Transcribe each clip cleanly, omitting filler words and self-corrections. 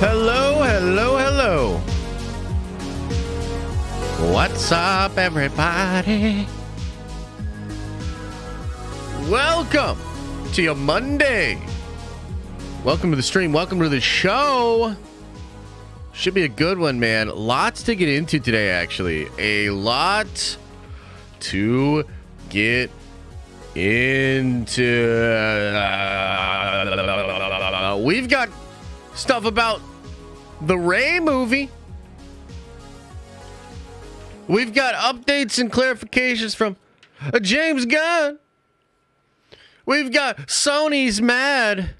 Hello, hello, hello. What's up, everybody? Welcome to your Monday. Welcome to the stream. Welcome to the show. Should be a good one, man. Lots to get into today, actually. A lot to get into. We've got stuff about the Ray movie. We've got updates and clarifications from James Gunn. We've got Sony's mad.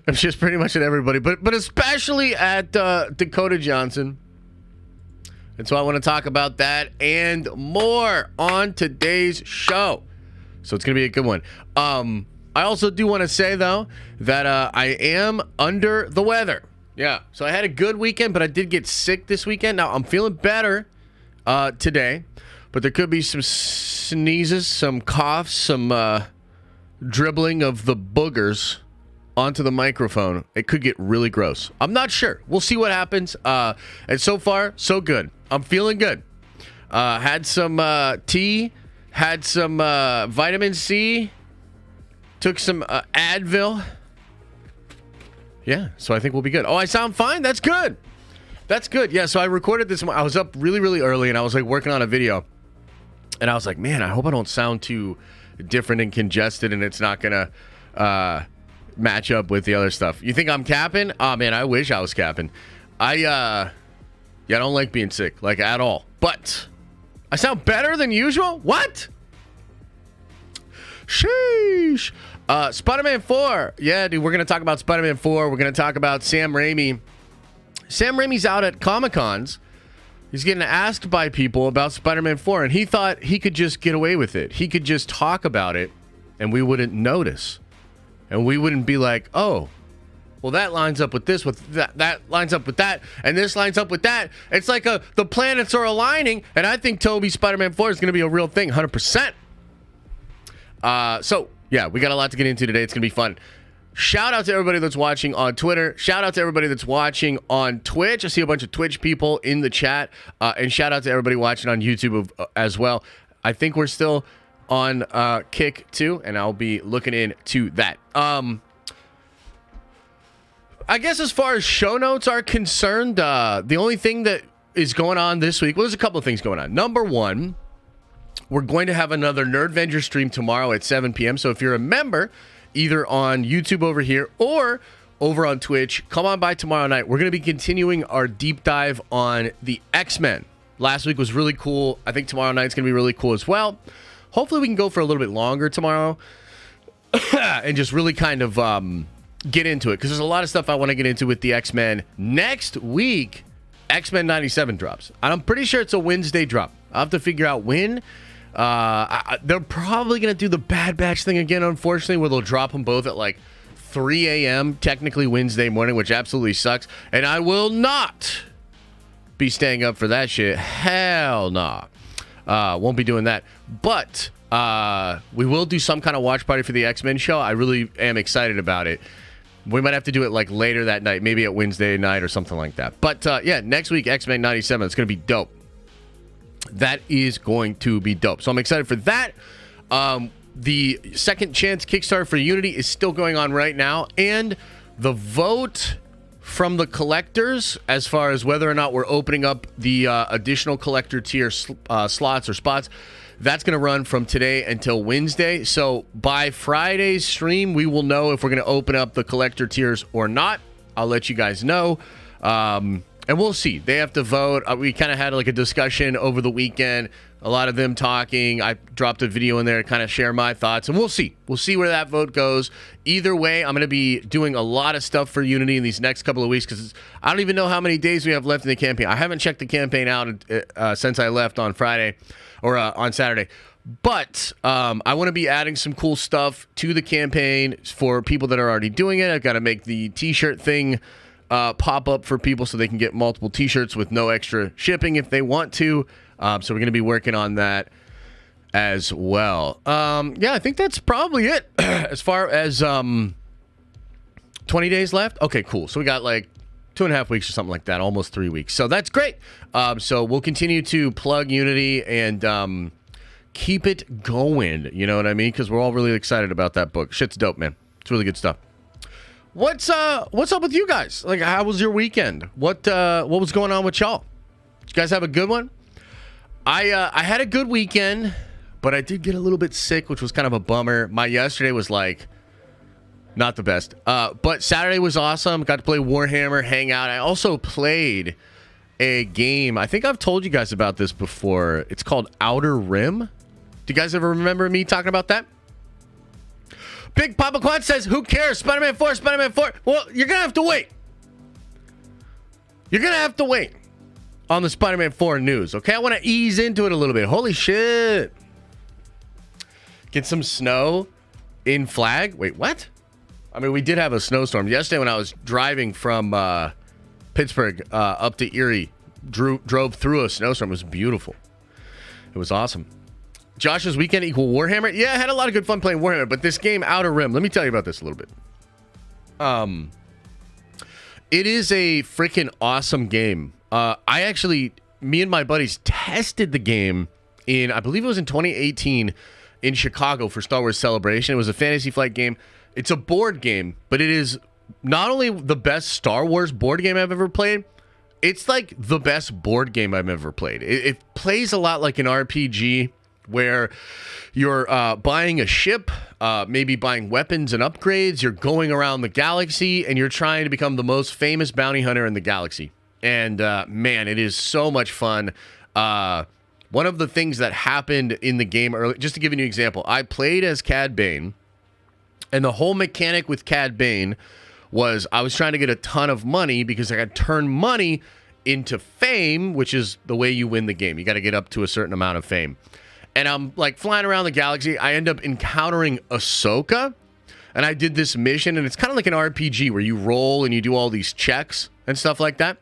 I'm just pretty much at everybody, but especially at Dakota Johnson. And so I want to talk about that and more on today's show. So it's going to be a good one. I also do want to say, though, that I am under the weather. Yeah, so I had a good weekend, but I did get sick this weekend. Now, I'm feeling better today, but there could be some sneezes, some coughs, some dribbling of the boogers onto the microphone. It could get really gross. I'm not sure. We'll see what happens. And so far, so good. I'm feeling good. Had some tea, had some vitamin C, took some Advil. Yeah, so I think we'll be good. Oh, I sound fine? That's good. That's good. Yeah, so I recorded this. I was up really, really early, and I was like working on a video. And I was like, man, I hope I don't sound too different and congested, and it's not going to match up with the other stuff. You think I'm capping? Oh, man, I wish I was capping. I don't like being sick, like, at all. But I sound better than usual? What? Sheesh. Spider-Man 4. Yeah, dude, we're going to talk about Spider-Man 4. We're going to talk about Sam Raimi. Sam Raimi's out at Comic-Cons. He's getting asked by people about Spider-Man 4, and he thought he could just get away with it. He could just talk about it, and we wouldn't notice. And we wouldn't be like, oh, well, that lines up with this, with that lines up with that, and this lines up with that. It's like the planets are aligning, and I think Toby Spider-Man 4 is going to be a real thing, 100%. So, yeah, we got a lot to get into today. It's going to be fun. Shout out to everybody that's watching on Twitter. Shout out to everybody that's watching on Twitch. I see a bunch of Twitch people in the chat. And shout out to everybody watching on YouTube as well. I think we're still on Kick too, and I'll be looking into that. I guess as far as show notes are concerned, the only thing that is going on this week, well, there's a couple of things going on. Number one, we're going to have another Nerdvenger stream tomorrow at 7 p.m. So if you're a member, either on YouTube over here or over on Twitch, come on by tomorrow night. We're going to be continuing our deep dive on the X-Men. Last week was really cool. I think tomorrow night's going to be really cool as well. Hopefully we can go for a little bit longer tomorrow and just really kind of get into it, because there's a lot of stuff I want to get into with the X-Men. Next week, X-Men 97 drops. I'm pretty sure it's a Wednesday drop. I'll have to figure out when. They're probably going to do the Bad Batch thing again, unfortunately, where they'll drop them both at like 3 a.m., technically Wednesday morning, which absolutely sucks. And I will not be staying up for that shit. Hell nah. Won't be doing that. But we will do some kind of watch party for the X-Men show. I really am excited about it. We might have to do it like later that night, maybe at Wednesday night or something like that. But yeah, next week, X-Men 97, it's going to be dope. That is going to be dope. So I'm excited for that. The Second Chance Kickstarter for Unity is still going on right now. And the vote from the collectors, as far as whether or not we're opening up the additional collector tier slots or spots, that's going to run from today until Wednesday. So by Friday's stream, we will know if we're going to open up the collector tiers or not. I'll let you guys know. And we'll see. They have to vote. We kind of had like a discussion over the weekend. A lot of them talking. I dropped a video in there to kind of share my thoughts. And we'll see. We'll see where that vote goes. Either way, I'm going to be doing a lot of stuff for Unity in these next couple of weeks, because I don't even know how many days we have left in the campaign. I haven't checked the campaign out since I left on Friday or on Saturday. But I want to be adding some cool stuff to the campaign for people that are already doing it. I've got to make the t-shirt thing pop up for people so they can get multiple t-shirts with no extra shipping if they want to. So we're going to be working on that as well. Yeah, I think that's probably it as far as 20 days left? Okay, cool. So we got like 2.5 weeks or something like that, almost 3 weeks. So that's great. So we'll continue to plug Unity and keep it going. You know what I mean? Because we're all really excited about that book. Shit's dope, man. It's really good stuff. What's up with you guys? Like, how was your weekend? What was going on with y'all? Did you guys have a good one? I had a good weekend, but I did get a little bit sick, which was kind of a bummer. My yesterday was like not the best. But Saturday was awesome. Got to play Warhammer, hang out. I also played a game. I think I've told you guys about this before. It's called Outer Rim. Do you guys ever remember me talking about that? Big Papa Quad says, who cares? Spider-Man 4, Spider-Man 4. Well, you're going to have to wait. You're going to have to wait on the Spider-Man 4 news, okay? I want to ease into it a little bit. Holy shit. Get some snow in Flag. Wait, what? I mean, we did have a snowstorm. Yesterday when I was driving from Pittsburgh up to Erie, drove through a snowstorm. It was beautiful. It was awesome. Josh's weekend equal Warhammer. Yeah, I had a lot of good fun playing Warhammer, but this game, Outer Rim, let me tell you about this a little bit. It is a freaking awesome game. Me and my buddies tested the game in, I believe it was in 2018 in Chicago for Star Wars Celebration. It was a Fantasy Flight game. It's a board game, but it is not only the best Star Wars board game I've ever played, it's like the best board game I've ever played. It plays a lot like an RPG where you're buying a ship, maybe buying weapons and upgrades. You're going around the galaxy, and you're trying to become the most famous bounty hunter in the galaxy. And, man, it is so much fun. One of the things that happened in the game early, just to give you an example, I played as Cad Bane, and the whole mechanic with Cad Bane was I was trying to get a ton of money because I could turn money into fame, which is the way you win the game. You got to get up to a certain amount of fame. And I'm like flying around the galaxy. I end up encountering Ahsoka, and I did this mission, and it's kind of like an RPG where you roll and you do all these checks and stuff like that.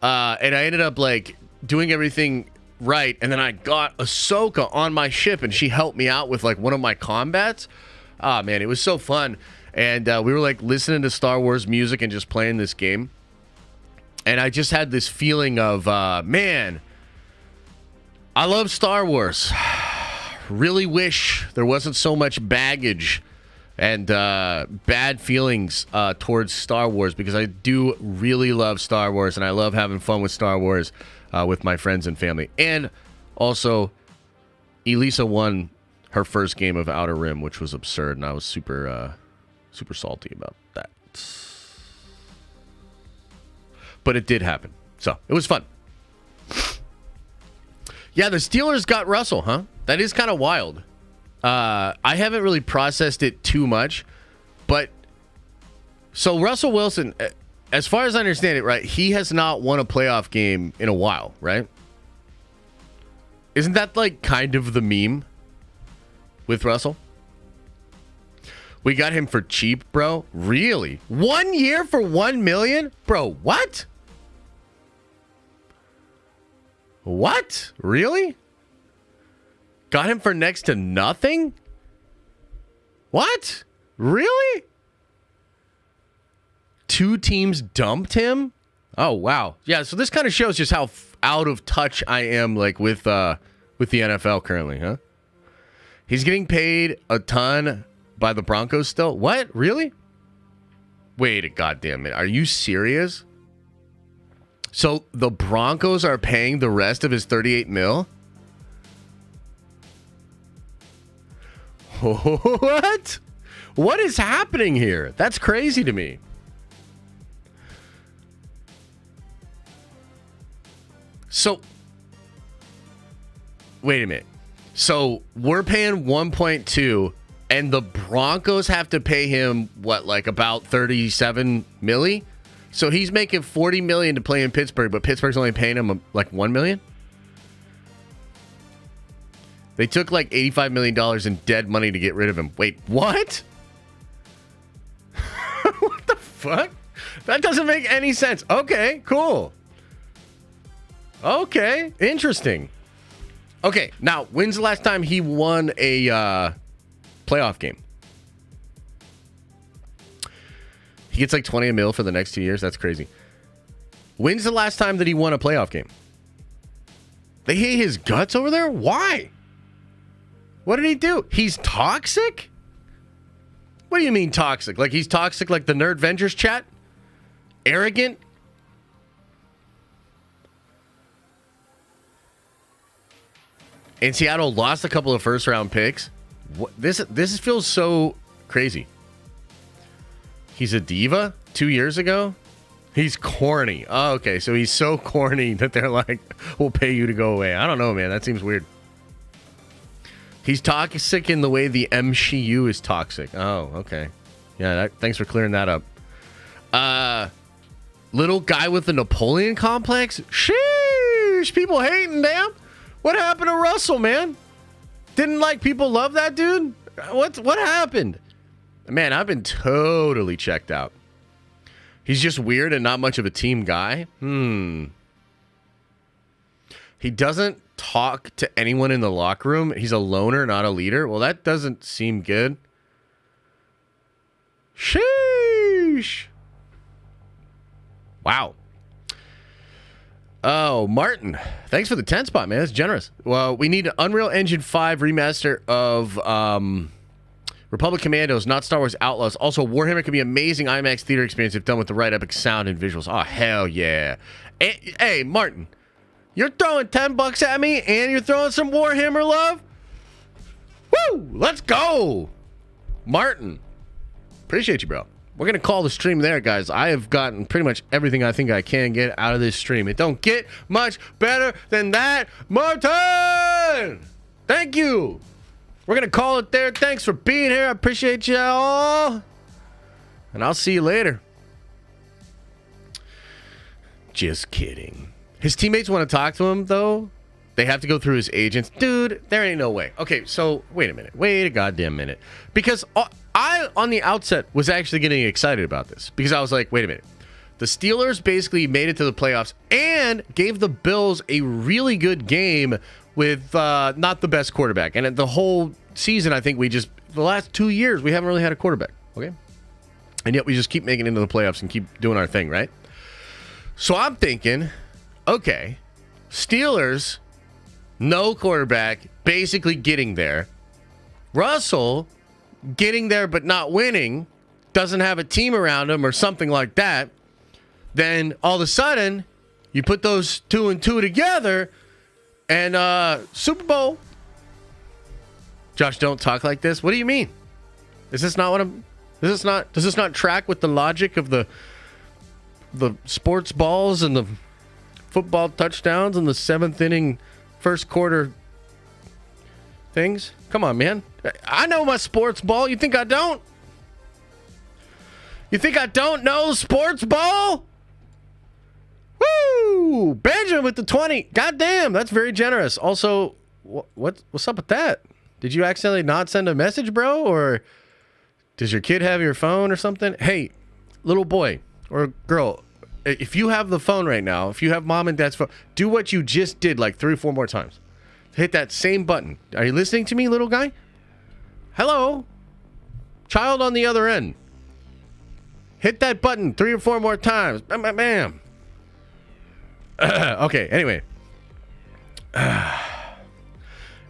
And I ended up like doing everything right, and then I got Ahsoka on my ship, and she helped me out with like one of my combats. Ah, man, it was so fun. And we were like listening to Star Wars music and just playing this game. And I just had this feeling of, man, I love Star Wars. Really wish there wasn't so much baggage and bad feelings towards Star Wars, because I do really love Star Wars, and I love having fun with Star Wars with my friends and family. And also, Elisa won her first game of Outer Rim, which was absurd, and I was super salty about that. But it did happen, so it was fun. Yeah, the Steelers got Russell, huh? That is kind of wild. I haven't really processed it too much, but so Russell Wilson, as far as I understand it, right, he has not won a playoff game in a while, right? Isn't that like kind of the meme with Russell? We got him for cheap, bro. Really? 1 year for $1 million? Bro, what? What? Really? Got him for next to nothing? What? Really? 2 teams dumped him? Oh, wow. Yeah, so this kind of shows just how out of touch I am like with the NFL currently, huh? He's getting paid a ton by the Broncos still? What? Really? Wait a goddamn minute. Are you serious? So the Broncos are paying the rest of his $38 million? What? What is happening here? That's crazy to me. So, wait a minute. So we're paying 1.2, and the Broncos have to pay him what, like about 37 milli? So he's making 40 million to play in Pittsburgh, but Pittsburgh's only paying him like 1 million. They took like $85 million in dead money to get rid of him. Wait, what? What the fuck? That doesn't make any sense. Okay, cool. Okay, interesting. Okay, now, when's the last time he won a playoff game? He gets like 20 mil for the next 2 years. That's crazy. When's the last time that he won a playoff game? They hate his guts over there? Why? What did he do? He's toxic? What do you mean toxic? Like he's toxic like the Nerd Vengers chat? Arrogant? And Seattle lost a couple of first round picks. What, this feels so crazy. He's a diva 2 years ago? He's corny. Oh, okay. So he's so corny that they're like, we'll pay you to go away. I don't know, man. That seems weird. He's toxic in the way the MCU is toxic. Oh, okay. Yeah, thanks for clearing that up. Little guy with the Napoleon complex? Sheesh. People hating, damn. What happened to Russell, man? Didn't like people love that dude? What happened? Man, I've been totally checked out. He's just weird and not much of a team guy. He doesn't talk to anyone in the locker room. He's a loner, not a leader. Well, that doesn't seem good. Sheesh. Wow. Oh, Martin. Thanks for the 10 spot, man. That's generous. Well, we need an Unreal Engine 5 remaster of Republic Commandos, not Star Wars Outlaws. Also, Warhammer could be amazing IMAX theater experience if done with the right epic sound and visuals. Oh, hell yeah. Hey, Martin, you're throwing $10 at me and you're throwing some Warhammer love? Woo! Let's go! Martin, appreciate you, bro. We're going to call the stream there, guys. I have gotten pretty much everything I think I can get out of this stream. It don't get much better than that. Martin! Thank you. We're going to call it there. Thanks for being here. I appreciate you all. And I'll see you later. Just kidding. His teammates want to talk to him, though. They have to go through his agents. Dude, there ain't no way. Okay, so wait a minute. Wait a goddamn minute. Because I, on the outset, was actually getting excited about this. Because I was like, wait a minute. The Steelers basically made it to the playoffs and gave the Bills a really good game with not the best quarterback. And the whole season, I think the last 2 years, we haven't really had a quarterback. Okay? And yet we just keep making it into the playoffs and keep doing our thing, right? So I'm thinking, okay, Steelers, no quarterback, basically getting there. Russell, getting there but not winning, doesn't have a team around him or something like that. Then all of a sudden, you put those 2 and 2 together, and Super Bowl. Josh, don't talk like this. What do you mean? Is this not what I'm? Does this not track with the logic of the sports balls and the football touchdowns and the 7th inning, first quarter things? Come on, man. I know my sports ball. You think I don't? You think I don't know sports ball? Woo! Benjamin with the 20. God damn, that's very generous. Also, what's up with that? Did you accidentally not send a message, bro? Or does your kid have your phone or something? Hey, little boy or girl, if you have the phone right now, if you have mom and dad's phone, do what you just did like 3 or 4 more times. Hit that same button. Are you listening to me, little guy? Hello? Child on the other end. Hit that button 3 or 4 more times. Bam, bam, bam. Okay, anyway.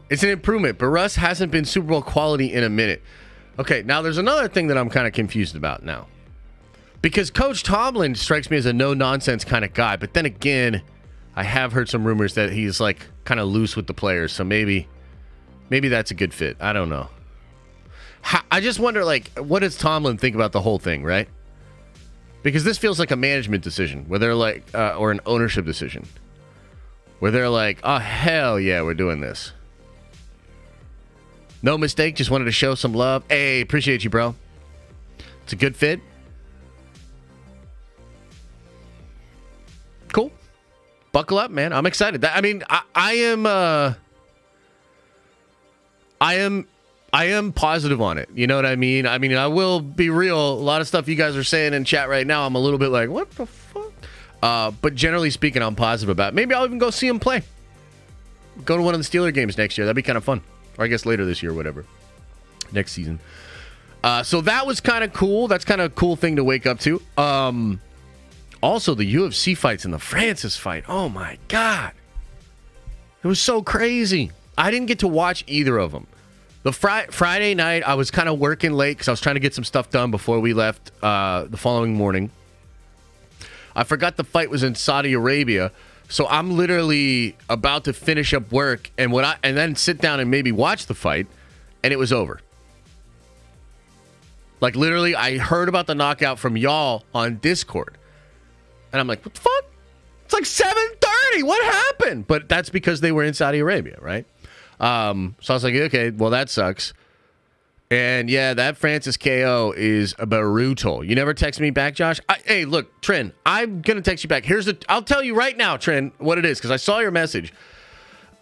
It's an improvement, but Russ hasn't been Super Bowl quality in a minute. Okay, now there's another thing that I'm kind of confused about now. Because Coach Tomlin strikes me as a no-nonsense kind of guy, but then again, I have heard some rumors that he's like kind of loose with the players, so maybe that's a good fit. I don't know. I just wonder, like, what does Tomlin think about the whole thing, right? Because this feels like a management decision, where they're like, or an ownership decision, where they're like, oh, hell yeah, we're doing this. No mistake, just wanted to show some love. Hey, appreciate you, bro. It's a good fit. Cool. Buckle up, man. I'm excited. I mean, I am positive on it. You know what I mean? I mean, I will be real. A lot of stuff you guys are saying in chat right now, I'm a little bit like, what the fuck? But generally speaking, I'm positive about it. Maybe I'll even go see him play. Go to one of the Steeler games next year. That'd be kind of fun. Or I guess later this year, whatever. Next season. So that was kind of cool. That's kind of a cool thing to wake up to. Also, the UFC fights and the Francis fight. Oh, my God. It was so crazy. I didn't get to watch either of them. The Friday night, I was kind of working late because I was trying to get some stuff done before we left the following morning. I forgot the fight was in Saudi Arabia, so I'm literally about to finish up work and then sit down and maybe watch the fight, and it was over. Like, literally, I heard about the knockout from y'all on Discord, and I'm like, what the fuck? It's like 7:30. What happened? But that's because they were in Saudi Arabia, right? So I was like, okay, well, that sucks. And yeah, that Francis KO is brutal. You never text me back, Josh? Hey, look, Trin, I'm going to text you back. I'll tell you right now, Trin, what it is, because I saw your message.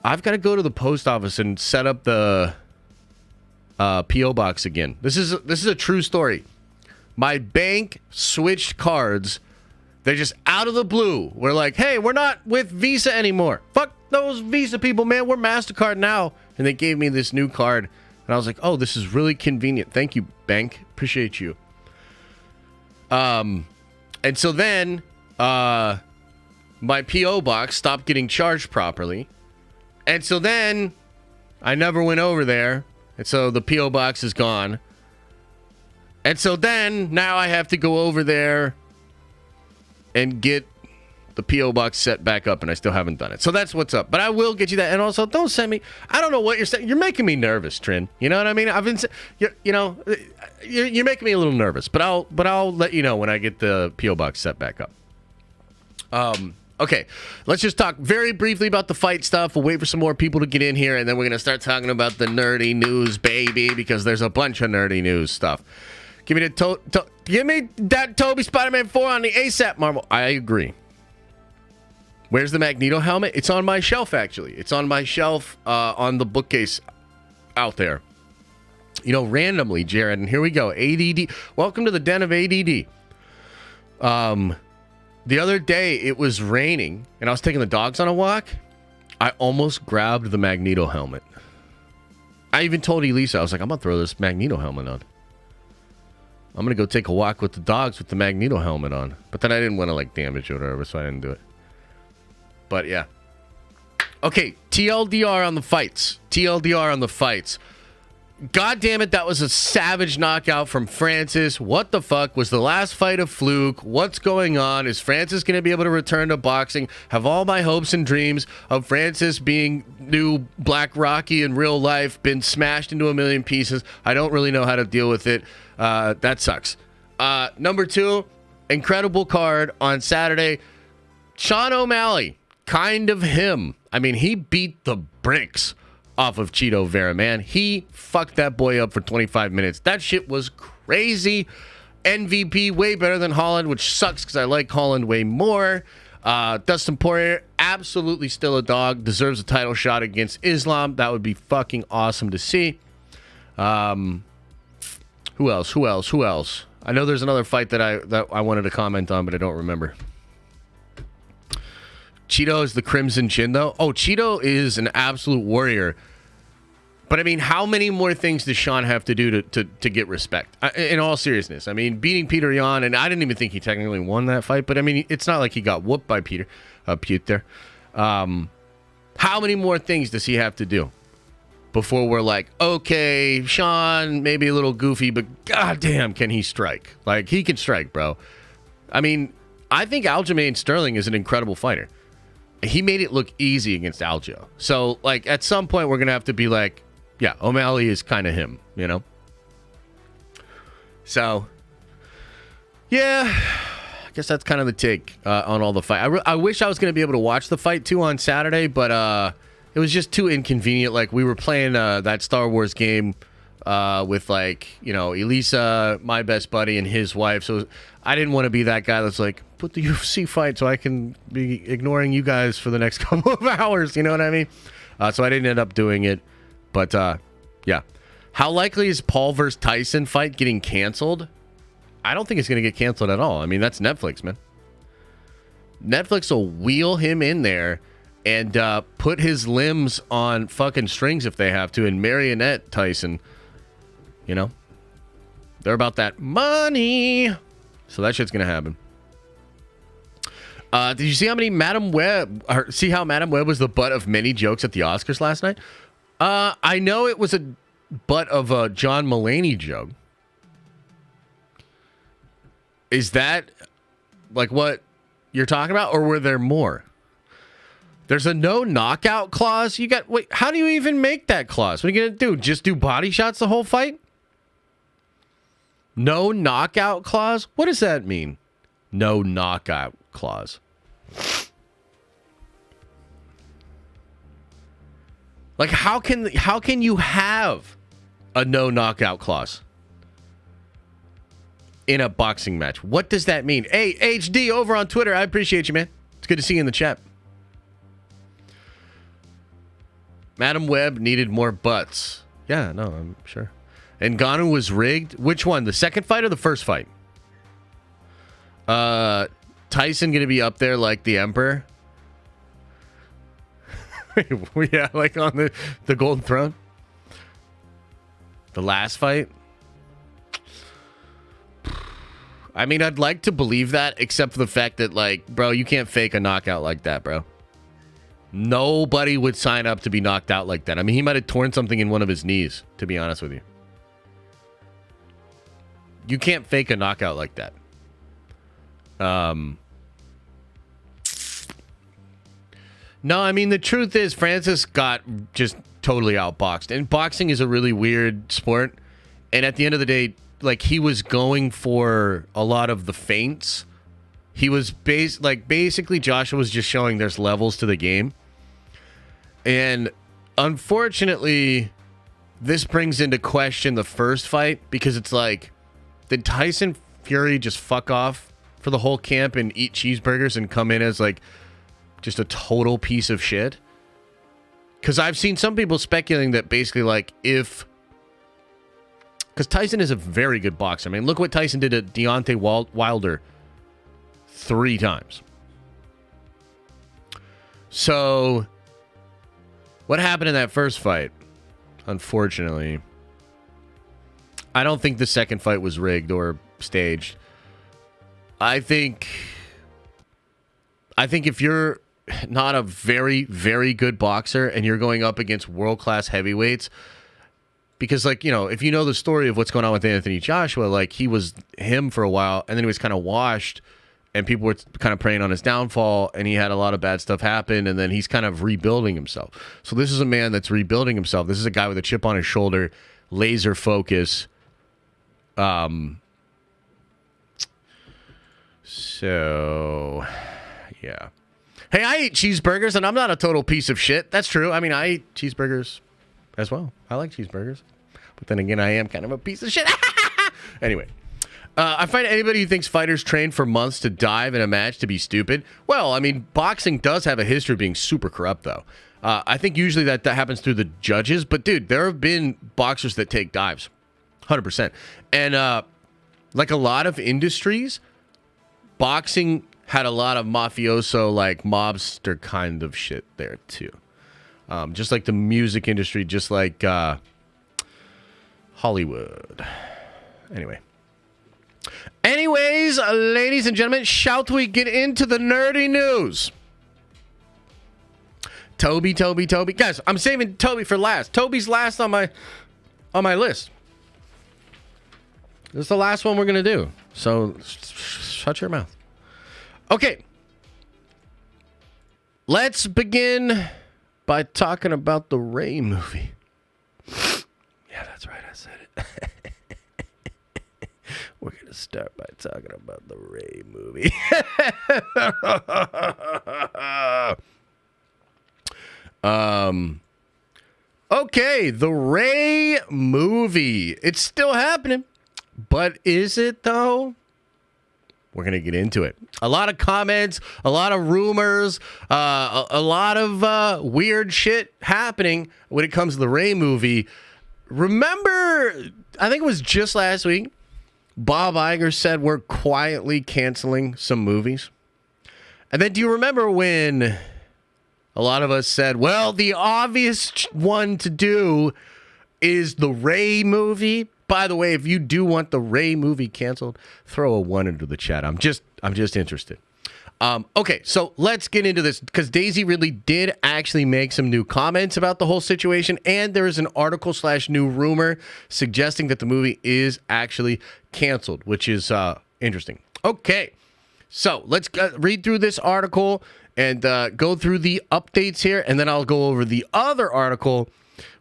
I've got to go to the post office and set up the P.O. box again. This is a true story. My bank switched cards. They just out of the blue were like, hey, we're not with Visa anymore. Fuck those Visa people, man. We're MasterCard now. And they gave me this new card. And I was like, oh, this is really convenient. Thank you, bank. Appreciate you. And so then my P.O. box stopped getting charged properly. And so then I never went over there. And so the P.O. box is gone. And so then now I have to go over there and get the P.O. box set back up, and I still haven't done it. So that's what's up. But I will get you that. And also, don't send me. I don't know what you're saying. You're making me nervous, Trin. You know what I mean? You're making me a little nervous. But I'll let you know when I get the P.O. box set back up. Okay, let's just talk very briefly about the fight stuff. We'll wait for some more people to get in here, and then we're gonna start talking about the nerdy news, baby, because there's a bunch of nerdy news stuff. Give me that Toby Spider-Man 4 on the ASAP Marvel. I agree. Where's the Magneto helmet? It's on my shelf, actually. It's on my shelf on the bookcase out there. You know, randomly, Jared, and here we go. ADD. Welcome to the den of ADD. The other day, it was raining, and I was taking the dogs on a walk. I almost grabbed the Magneto helmet. I even told Elisa, I was like, I'm going to throw this Magneto helmet on. I'm going to go take a walk with the dogs with the Magneto helmet on. But then I didn't want to, like, damage it or whatever, so I didn't do it. But, yeah. Okay, TLDR on the fights. TLDR on the fights. God damn it, that was a savage knockout from Francis. What the fuck? Was the last fight a fluke? What's going on? Is Francis going to be able to return to boxing? Have all my hopes and dreams of Francis being new Black Rocky in real life been smashed into a million pieces? I don't really know how to deal with it. That sucks. Number 2, incredible card on Saturday. Sean O'Malley. Kind of him. I mean, he beat the bricks off of Cheeto Vera, man. He fucked that boy up for 25 minutes. That shit was crazy. MVP, way better than Holland, which sucks because I like Holland way more. Dustin Poirier, absolutely still a dog. Deserves a title shot against Islam. That would be fucking awesome to see. Who else? I know there's another fight that I wanted to comment on, but I don't remember. Cheeto is the Crimson Chin, though. Oh, Cheeto is an absolute warrior. But, I mean, how many more things does Sean have to do to get respect? In all seriousness. I mean, beating Peter Yan, and I didn't even think he technically won that fight, but, I mean, it's not like he got whooped by Peter. How many more things does he have to do before we're like, okay, Sean, maybe a little goofy, but goddamn, can he strike? Like, he can strike, bro. I mean, I think Aljamain Sterling is an incredible fighter. He made it look easy against Aljo. So, like, at some point, we're going to have to be like, yeah, O'Malley is kind of him, you know? So, yeah, I guess that's kind of the take on all the fight. I wish I was going to be able to watch the fight, too, on Saturday, but it was just too inconvenient. Like, we were playing that Star Wars game with, like, you know, Elisa, my best buddy, and his wife. So I didn't want to be that guy that's like, put the UFC fight so I can be ignoring you guys for the next couple of hours. You know what I mean? So I didn't end up doing it. But, yeah. How likely is Paul versus Tyson fight getting canceled? I don't think it's going to get canceled at all. I mean, that's Netflix, man. Netflix will wheel him in there and put his limbs on fucking strings if they have to and marionette Tyson. You know? They're about that money. So that shit's going to happen. Did you see how many Madam Web, or see how Madam Web was the butt of many jokes at the Oscars last night? I know it was a butt of a John Mulaney joke. Is that like what you're talking about, or were there more? There's a no knockout clause. Wait, how do you even make that clause? What are you going to do? Just do body shots the whole fight? No knockout clause? What does that mean? No knockout clause. Like, how can you have a no knockout clause in a boxing match? What does that mean? Hey, HD over on Twitter, I appreciate you, man. It's good to see you in the chat. Madam Web needed more butts. Yeah, no, I'm sure. And Ngannou was rigged. Which one? The second fight or the first fight? Tyson gonna be up there like the Emperor? Yeah, like on the Golden Throne. The last fight? I mean, I'd like to believe that, except for the fact that, like, bro, you can't fake a knockout like that, bro. Nobody would sign up to be knocked out like that. I mean, he might have torn something in one of his knees, to be honest with you. You can't fake a knockout like that. No, I mean, the truth is Francis got just totally outboxed. And boxing is a really weird sport. And at the end of the day, like, he was going for a lot of the feints. He was basically Joshua was just showing there's levels to the game. And unfortunately, this brings into question the first fight, because it's like, did Tyson Fury just fuck off for the whole camp and eat cheeseburgers and come in as like just a total piece of shit? Because I've seen some people speculating that basically, like, because Tyson is a very good boxer. I mean, look what Tyson did to Deontay Wilder 3 times. So what happened in that first fight? Unfortunately, I don't think the second fight was rigged or staged. I think if you're not a very, very good boxer and you're going up against world-class heavyweights, because, like, you know, if you know the story of what's going on with Anthony Joshua, like, he was him for a while, and then he was kind of washed, and people were kind of preying on his downfall, and he had a lot of bad stuff happen, and then he's kind of rebuilding himself. So this is a man that's rebuilding himself. This is a guy with a chip on his shoulder, laser focus. So, yeah. Hey, I eat cheeseburgers, and I'm not a total piece of shit. That's true. I mean, I eat cheeseburgers as well. I like cheeseburgers. But then again, I am kind of a piece of shit. Anyway. I find anybody who thinks fighters train for months to dive in a match to be stupid. Well, I mean, boxing does have a history of being super corrupt, though. I think usually that happens through the judges. But, dude, there have been boxers that take dives. 100%. And like a lot of industries, boxing had a lot of mafioso, like, mobster kind of shit there, too. Just like the music industry, just like Hollywood. Anyways, ladies and gentlemen, shall we get into the nerdy news? Toby. Guys, I'm saving Toby for last. Toby's last on my list. This is the last one we're going to do. So shut your mouth. Okay. Let's begin by talking about the Ray movie. Yeah, that's right. I said it. We're going to start by talking about the Ray movie. Okay, the Ray movie. It's still happening. But is it, though? We're going to get into it. A lot of comments, a lot of rumors, a lot of weird shit happening when it comes to the Ray movie. Remember, I think it was just last week, Bob Iger said we're quietly canceling some movies. And then do you remember when a lot of us said, well, the obvious one to do is the Ray movie? By the way, if you do want the Rey movie canceled, throw a 1 into the chat. I'm just interested. Okay, so let's get into this because Daisy Ridley did actually make some new comments about the whole situation, and there is an article / new rumor suggesting that the movie is actually canceled, which is interesting. Okay, so let's read through this article and go through the updates here, and then I'll go over the other article,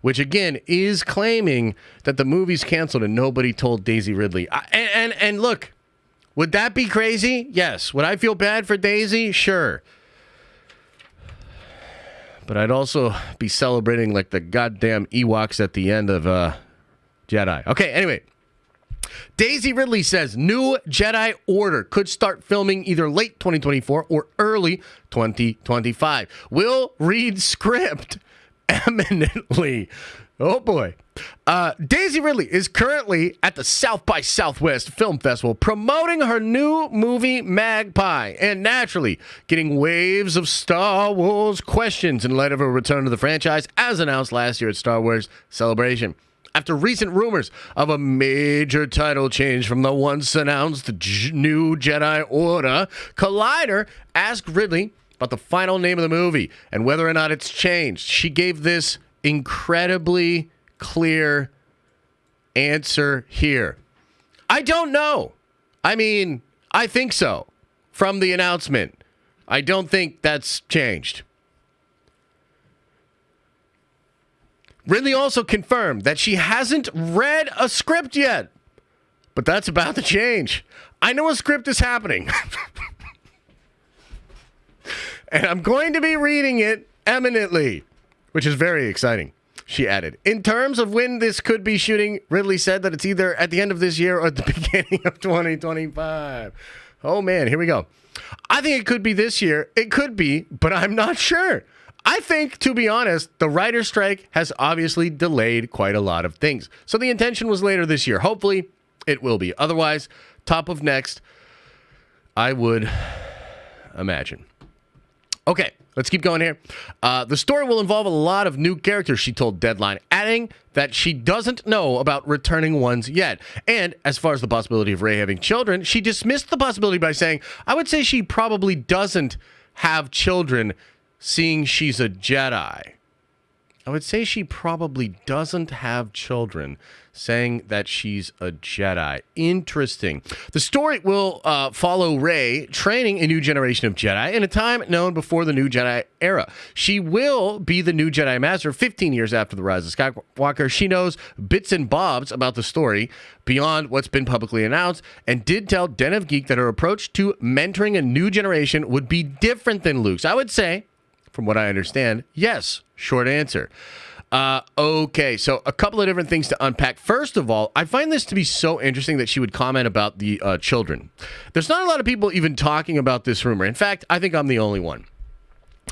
which again is claiming that the movie's canceled and nobody told Daisy Ridley. And look. Would that be crazy? Yes. Would I feel bad for Daisy? Sure. But I'd also be celebrating like the goddamn Ewoks at the end of Jedi. Okay, anyway. Daisy Ridley says new Jedi Order could start filming either late 2024 or early 2025. Will read script eminently. Oh boy. Daisy Ridley is currently at the South by Southwest Film Festival promoting her new movie Magpie and naturally getting waves of Star Wars questions in light of her return to the franchise as announced last year at Star Wars Celebration. After recent rumors of a major title change from the once announced new Jedi Order, Collider asked Ridley about the final name of the movie and whether or not it's changed. She gave this incredibly clear answer here. I don't know. I mean, I think so. From the announcement, I don't think that's changed. Ridley also confirmed that she hasn't read a script yet, but that's about to change. I know a script is happening. And I'm going to be reading it eminently, which is very exciting. She added, in terms of when this could be shooting, Ridley said that it's either at the end of this year or at the beginning of 2025. Oh, man, here we go. I think it could be this year. It could be, but I'm not sure. I think, to be honest, the writer's strike has obviously delayed quite a lot of things. So the intention was later this year. Hopefully, it will be. Otherwise, top of next, I would imagine. Okay, let's keep going here. The story will involve a lot of new characters, she told Deadline, adding that she doesn't know about returning ones yet. And as far as the possibility of Rey having children, she dismissed the possibility by saying, I would say she probably doesn't have children, seeing she's a Jedi. I would say she probably doesn't have children, saying that she's a Jedi. Interesting. The story will follow Rey training a new generation of Jedi in a time known before the new Jedi era. She will be the new Jedi Master 15 years after the rise of Skywalker. She knows bits and bobs about the story beyond what's been publicly announced and did tell Den of Geek that her approach to mentoring a new generation would be different than Luke's. I would say, from what I understand, yes. Short answer. Okay, so a couple of different things to unpack. First of all, I find this to be so interesting that she would comment about the children. There's not a lot of people even talking about this rumor. In fact, I think I'm the only one.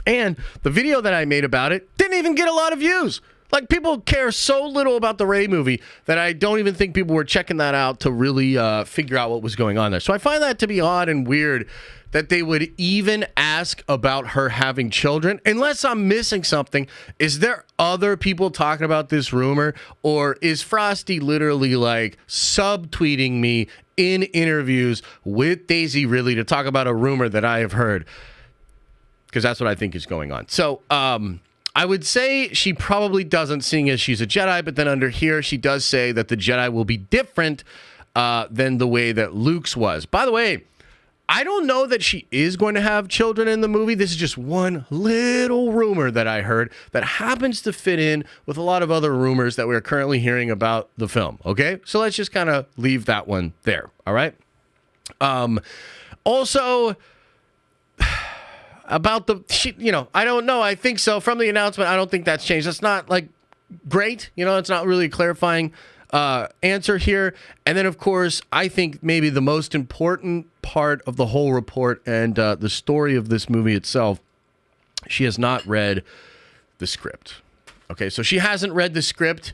And the video that I made about it didn't even get a lot of views. Like, people care so little about the Rey movie that I don't even think people were checking that out to really figure out what was going on there. So I find that to be odd and weird that they would even ask about her having children. Unless I'm missing something, is there other people talking about this rumor? Or is Frosty literally like subtweeting me in interviews with Daisy Ridley to talk about a rumor that I have heard? Because that's what I think is going on. So, I would say she probably doesn't, seeing as she's a Jedi, but then under here, she does say that the Jedi will be different than the way that Luke's was. By the way, I don't know that she is going to have children in the movie. This is just one little rumor that I heard that happens to fit in with a lot of other rumors that we're currently hearing about the film, okay? So let's just kind of leave that one there, all right? Also, about the, I don't know. I think so. From the announcement, I don't think that's changed. That's not, like, great. It's not really a clarifying answer here. And then, of course, I think maybe the most important part of the whole report and the story of this movie itself, she has not read the script. Okay, so she hasn't read the script,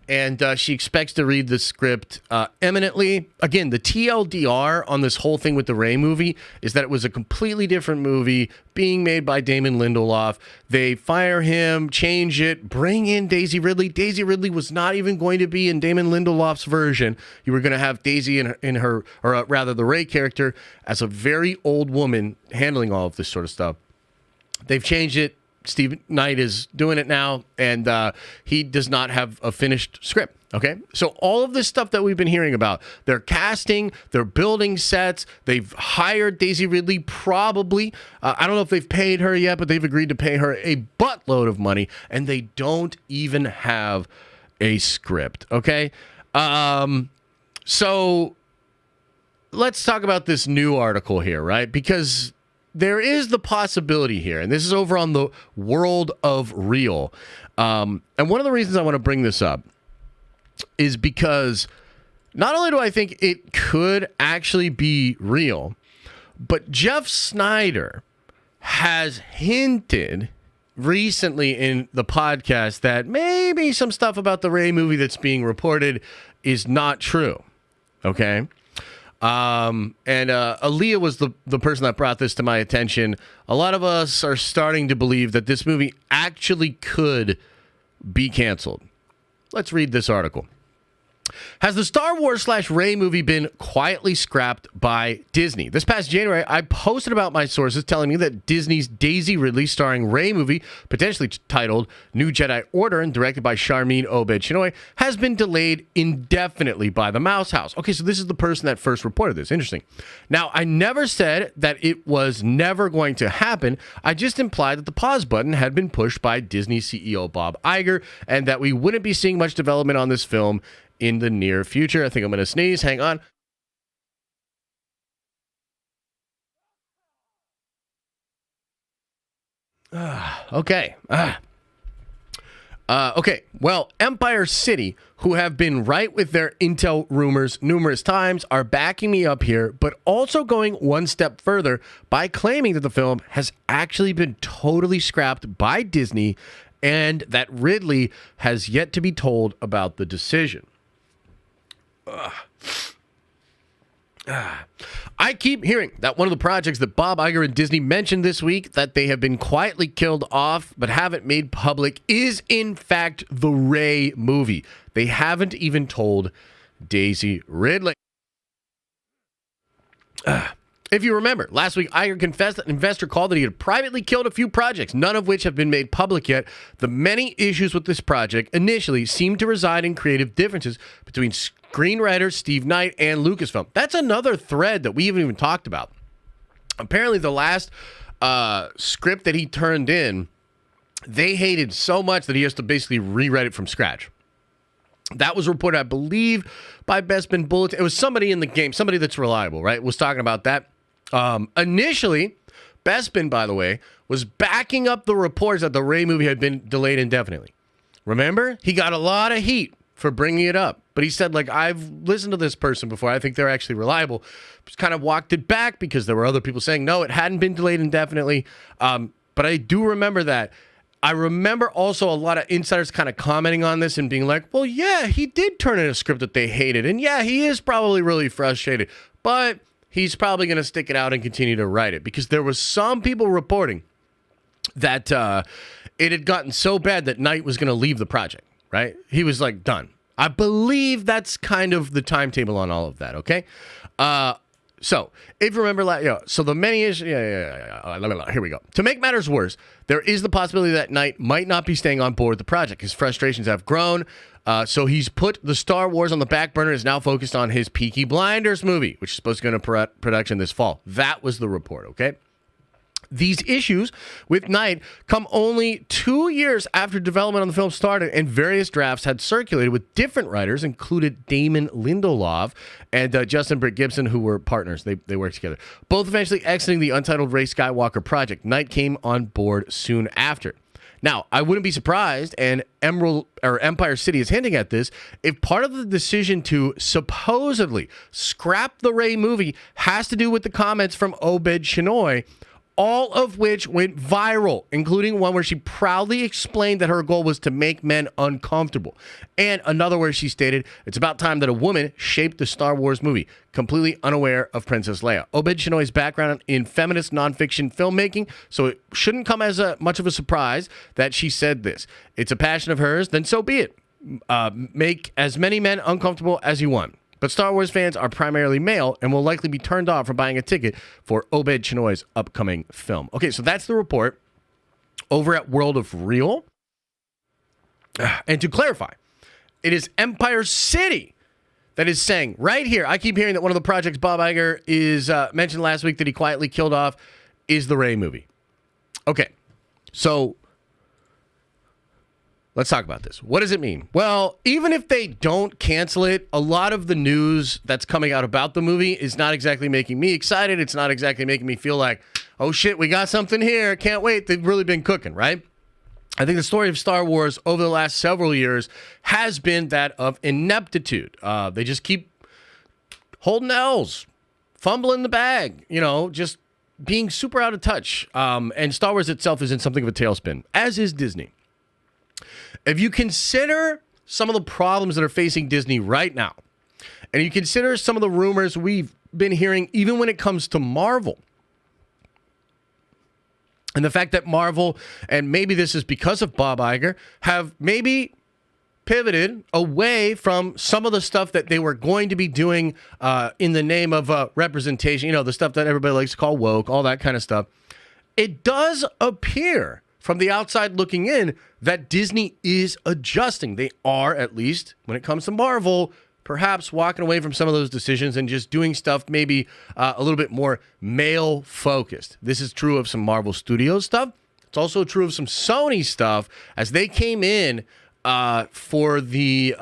and she expects to read the script imminently. Again, the TLDR on this whole thing with the Ray movie is that it was a completely different movie being made by Damon Lindelof. They fire him, change it, bring in Daisy Ridley. Daisy Ridley was not even going to be in Damon Lindelof's version. You were going to have Daisy in her, or rather the Ray character, as a very old woman handling all of this sort of stuff. They've changed it. Steve Knight is doing it now, and he does not have a finished script, okay? So all of this stuff that we've been hearing about, they're casting, they're building sets, they've hired Daisy Ridley probably. I don't know if they've paid her yet, but they've agreed to pay her a buttload of money, and they don't even have a script, okay? So let's talk about this new article here, right? Because there is the possibility here, and this is over on the World of Real. And one of the reasons I want to bring this up is because not only do I think it could actually be real, but Jeff Snyder has hinted recently in the podcast that maybe some stuff about the Ray movie that's being reported is not true. Okay? And Aaliyah was the person that brought this to my attention. A lot of us are starting to believe that this movie actually could be canceled. Let's read this article. Has the Star Wars / Ray movie been quietly scrapped by Disney? This past January, I posted about my sources telling me that Disney's Daisy Ridley starring Ray movie, potentially titled New Jedi Order and directed by Sharmeen Obaid-Chinoy, has been delayed indefinitely by the Mouse House. Okay, so this is the person that first reported this. Interesting. Now, I never said that it was never going to happen. I just implied that the pause button had been pushed by Disney CEO Bob Iger and that we wouldn't be seeing much development on this film in the near future. I think I'm going to sneeze. Hang on. Okay. Okay. Well, Empire City, who have been right with their intel rumors numerous times, are backing me up here, but also going one step further by claiming that the film has actually been totally scrapped by Disney and that Ridley has yet to be told about the decision. I keep hearing that one of the projects that Bob Iger and Disney mentioned this week that they have been quietly killed off but haven't made public is in fact the Ray movie. They haven't even told Daisy Ridley. If you remember, last week Iger confessed that an investor called that he had privately killed a few projects, none of which have been made public yet. The many issues with this project initially seemed to reside in creative differences between screenwriter Steve Knight and Lucasfilm. That's another thread that we haven't even talked about. Apparently, the last script that he turned in, they hated so much that he has to basically rewrite it from scratch. That was reported, I believe, by Bespin Bulletin. It was somebody in the game, somebody that's reliable, right, was talking about that. Initially, Bespin, by the way, was backing up the reports that the Ray movie had been delayed indefinitely. Remember? He got a lot of heat for bringing it up. But he said, like, I've listened to this person before. I think they're actually reliable. Just kind of walked it back because there were other people saying, no, it hadn't been delayed indefinitely. But I do remember that. I remember also a lot of insiders kind of commenting on this and being like, well, yeah, he did turn in a script that they hated. And yeah, he is probably really frustrated. But he's probably going to stick it out and continue to write it. Because there was some people reporting that it had gotten so bad that Knight was going to leave the project, right? He was like, done. I believe that's kind of the timetable on all of that, okay? So, if you remember, so the many issues, here we go. To make matters worse, there is the possibility that Knight might not be staying on board with the project. His frustrations have grown, so he's put the Star Wars on the back burner and is now focused on his Peaky Blinders movie, which is supposed to go into production this fall. That was the report, okay? These issues with Knight come only 2 years after development on the film started, and various drafts had circulated with different writers, included Damon Lindelof and Justin Britt Gibson, who were partners. They worked together. Both eventually exiting the untitled Ray Skywalker project. Knight came on board soon after. Now, I wouldn't be surprised, and Empire City is hinting at this, if part of the decision to supposedly scrap the Ray movie has to do with the comments from Obaid-Chinoy, all of which went viral, including one where she proudly explained that her goal was to make men uncomfortable. And another where she stated, it's about time that a woman shaped the Star Wars movie, completely unaware of Princess Leia. Obed Chinoy's background in feminist nonfiction filmmaking, so it shouldn't come as much of a surprise that she said this. It's a passion of hers, then so be it. Make as many men uncomfortable as you want. But Star Wars fans are primarily male and will likely be turned off from buying a ticket for Obed Chinoy's upcoming film. Okay, so that's the report over at World of Real. And to clarify, it is Empire City that is saying right here, I keep hearing that one of the projects Bob Iger is mentioned last week that he quietly killed off is the Rey movie. Okay, so let's talk about this. What does it mean? Well, even if they don't cancel it, a lot of the news that's coming out about the movie is not exactly making me excited. It's not exactly making me feel like, oh shit, we got something here. Can't wait. They've really been cooking, right? I think the story of Star Wars over the last several years has been that of ineptitude. They just keep holding L's, fumbling the bag, just being super out of touch. And Star Wars itself is in something of a tailspin, as is Disney. If you consider some of the problems that are facing Disney right now, and you consider some of the rumors we've been hearing, even when it comes to Marvel, and the fact that Marvel, and maybe this is because of Bob Iger, have maybe pivoted away from some of the stuff that they were going to be doing in the name of representation, the stuff that everybody likes to call woke, all that kind of stuff. It does appear from the outside looking in that Disney is adjusting. They are, at least when it comes to Marvel, perhaps walking away from some of those decisions and just doing stuff maybe a little bit more male focused. This is true of some Marvel Studios stuff. It's also true of some Sony stuff as they came in for the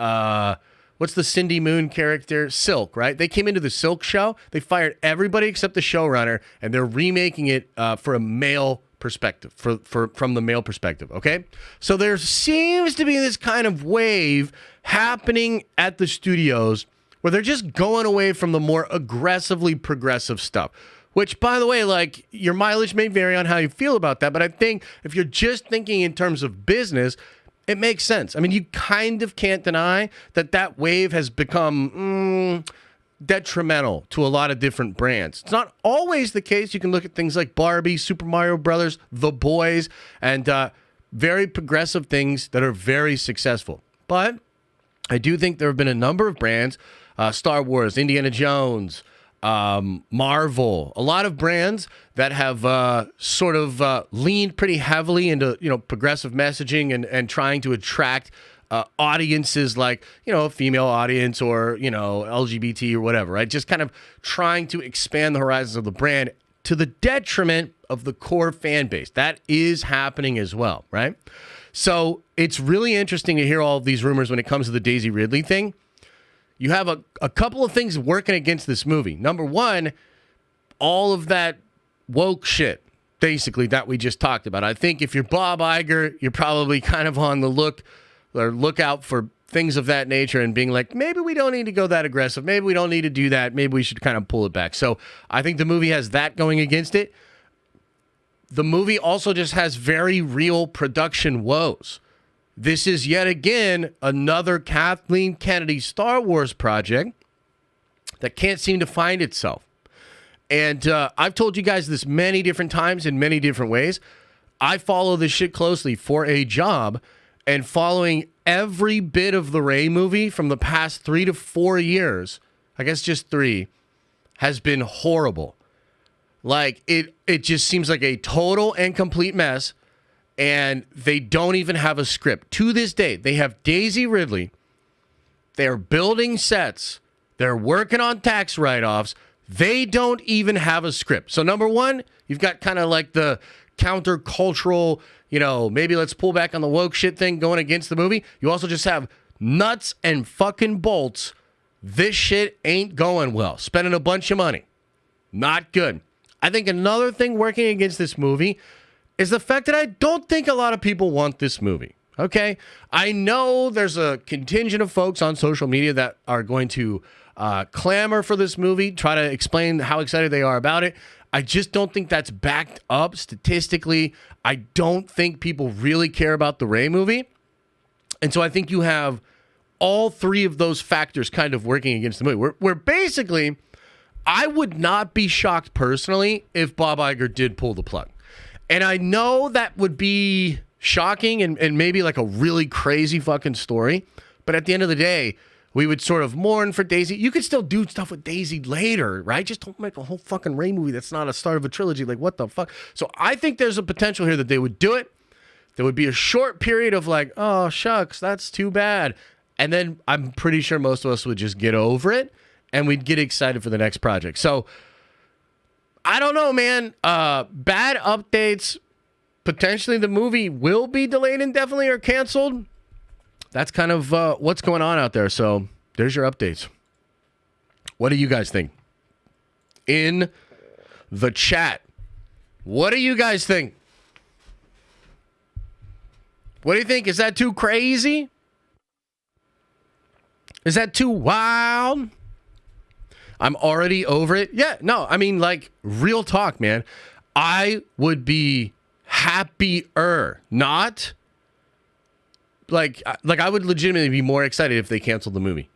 what's the Cindy Moon character? Silk, right? They came into the Silk show. They fired everybody except the showrunner, and they're remaking it for a male perspective, from the male perspective, okay? So there seems to be this kind of wave happening at the studios where they're just going away from the more aggressively progressive stuff, which, by the way, like, your mileage may vary on how you feel about that, but I think if you're just thinking in terms of business, it makes sense. I mean, you kind of can't deny that wave has become detrimental to a lot of different brands. It's not always the case. You can look at things like Barbie, Super Mario Brothers, The Boys, and very progressive things that are very successful. But I do think there have been a number of brands, Star Wars, Indiana Jones, Marvel, a lot of brands that have sort of leaned pretty heavily into progressive messaging and trying to attract audiences like, a female audience or, LGBT or whatever, right? Just kind of trying to expand the horizons of the brand to the detriment of the core fan base. That is happening as well, right? So it's really interesting to hear all of these rumors when it comes to the Daisy Ridley thing. You have a couple of things working against this movie. Number one, all of that woke shit, basically, that we just talked about. I think if you're Bob Iger, you're probably kind of on the lookout for things of that nature and being like, maybe we don't need to go that aggressive. Maybe we don't need to do that. Maybe we should kind of pull it back. So I think the movie has that going against it. The movie also just has very real production woes. This is yet again another Kathleen Kennedy Star Wars project that can't seem to find itself. And I've told you guys this many different times in many different ways. I follow this shit closely for a job, and following every bit of the Rey movie from the past 3 to 4 years, I guess just 3, has been horrible. Like, it just seems like a total and complete mess, and they don't even have a script. To this day, they have Daisy Ridley. They're building sets. They're working on tax write-offs. They don't even have a script. So number one, you've got kind of like the countercultural, maybe let's pull back on the woke shit thing going against the movie. You also just have nuts and fucking bolts. This shit ain't going well. Spending a bunch of money. Not good. I think another thing working against this movie is the fact that I don't think a lot of people want this movie. Okay. I know there's a contingent of folks on social media that are going to clamor for this movie, try to explain how excited they are about it. I just don't think that's backed up statistically. I don't think people really care about the Rey movie. And so I think you have all three of those factors kind of working against the movie. We're basically, I would not be shocked personally if Bob Iger did pull the plug. And I know that would be shocking and maybe like a really crazy fucking story. But at the end of the day, we would sort of mourn for Daisy. You could still do stuff with Daisy later, right? Just don't make a whole fucking Rey movie that's not a start of a trilogy. Like, what the fuck? So I think there's a potential here that they would do it. There would be a short period of like, oh, shucks, that's too bad. And then I'm pretty sure most of us would just get over it and we'd get excited for the next project. So I don't know, man. Bad updates. Potentially the movie will be delayed indefinitely or canceled. That's kind of what's going on out there. So there's your updates. What do you guys think? In the chat. What do you guys think? What do you think? Is that too crazy? Is that too wild? I'm already over it. Yeah, no, I mean, like, real talk, man. I would be happier, not like I would legitimately be more excited if they canceled the movie.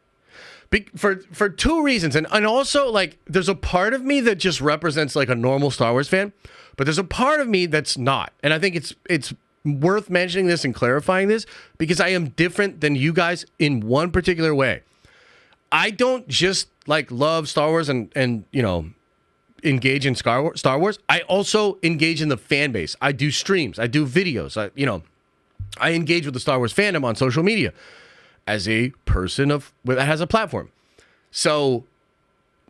For two reasons. And also, like, there's a part of me that just represents like a normal Star Wars fan, but there's a part of me that's not. And I think it's worth mentioning this and clarifying this because I am different than you guys in one particular way. I don't just like love Star Wars and you know, engage in Star Wars. I also engage in the fan base. I do streams. I do videos. I engage with the Star Wars fandom on social media as a person that has a platform. So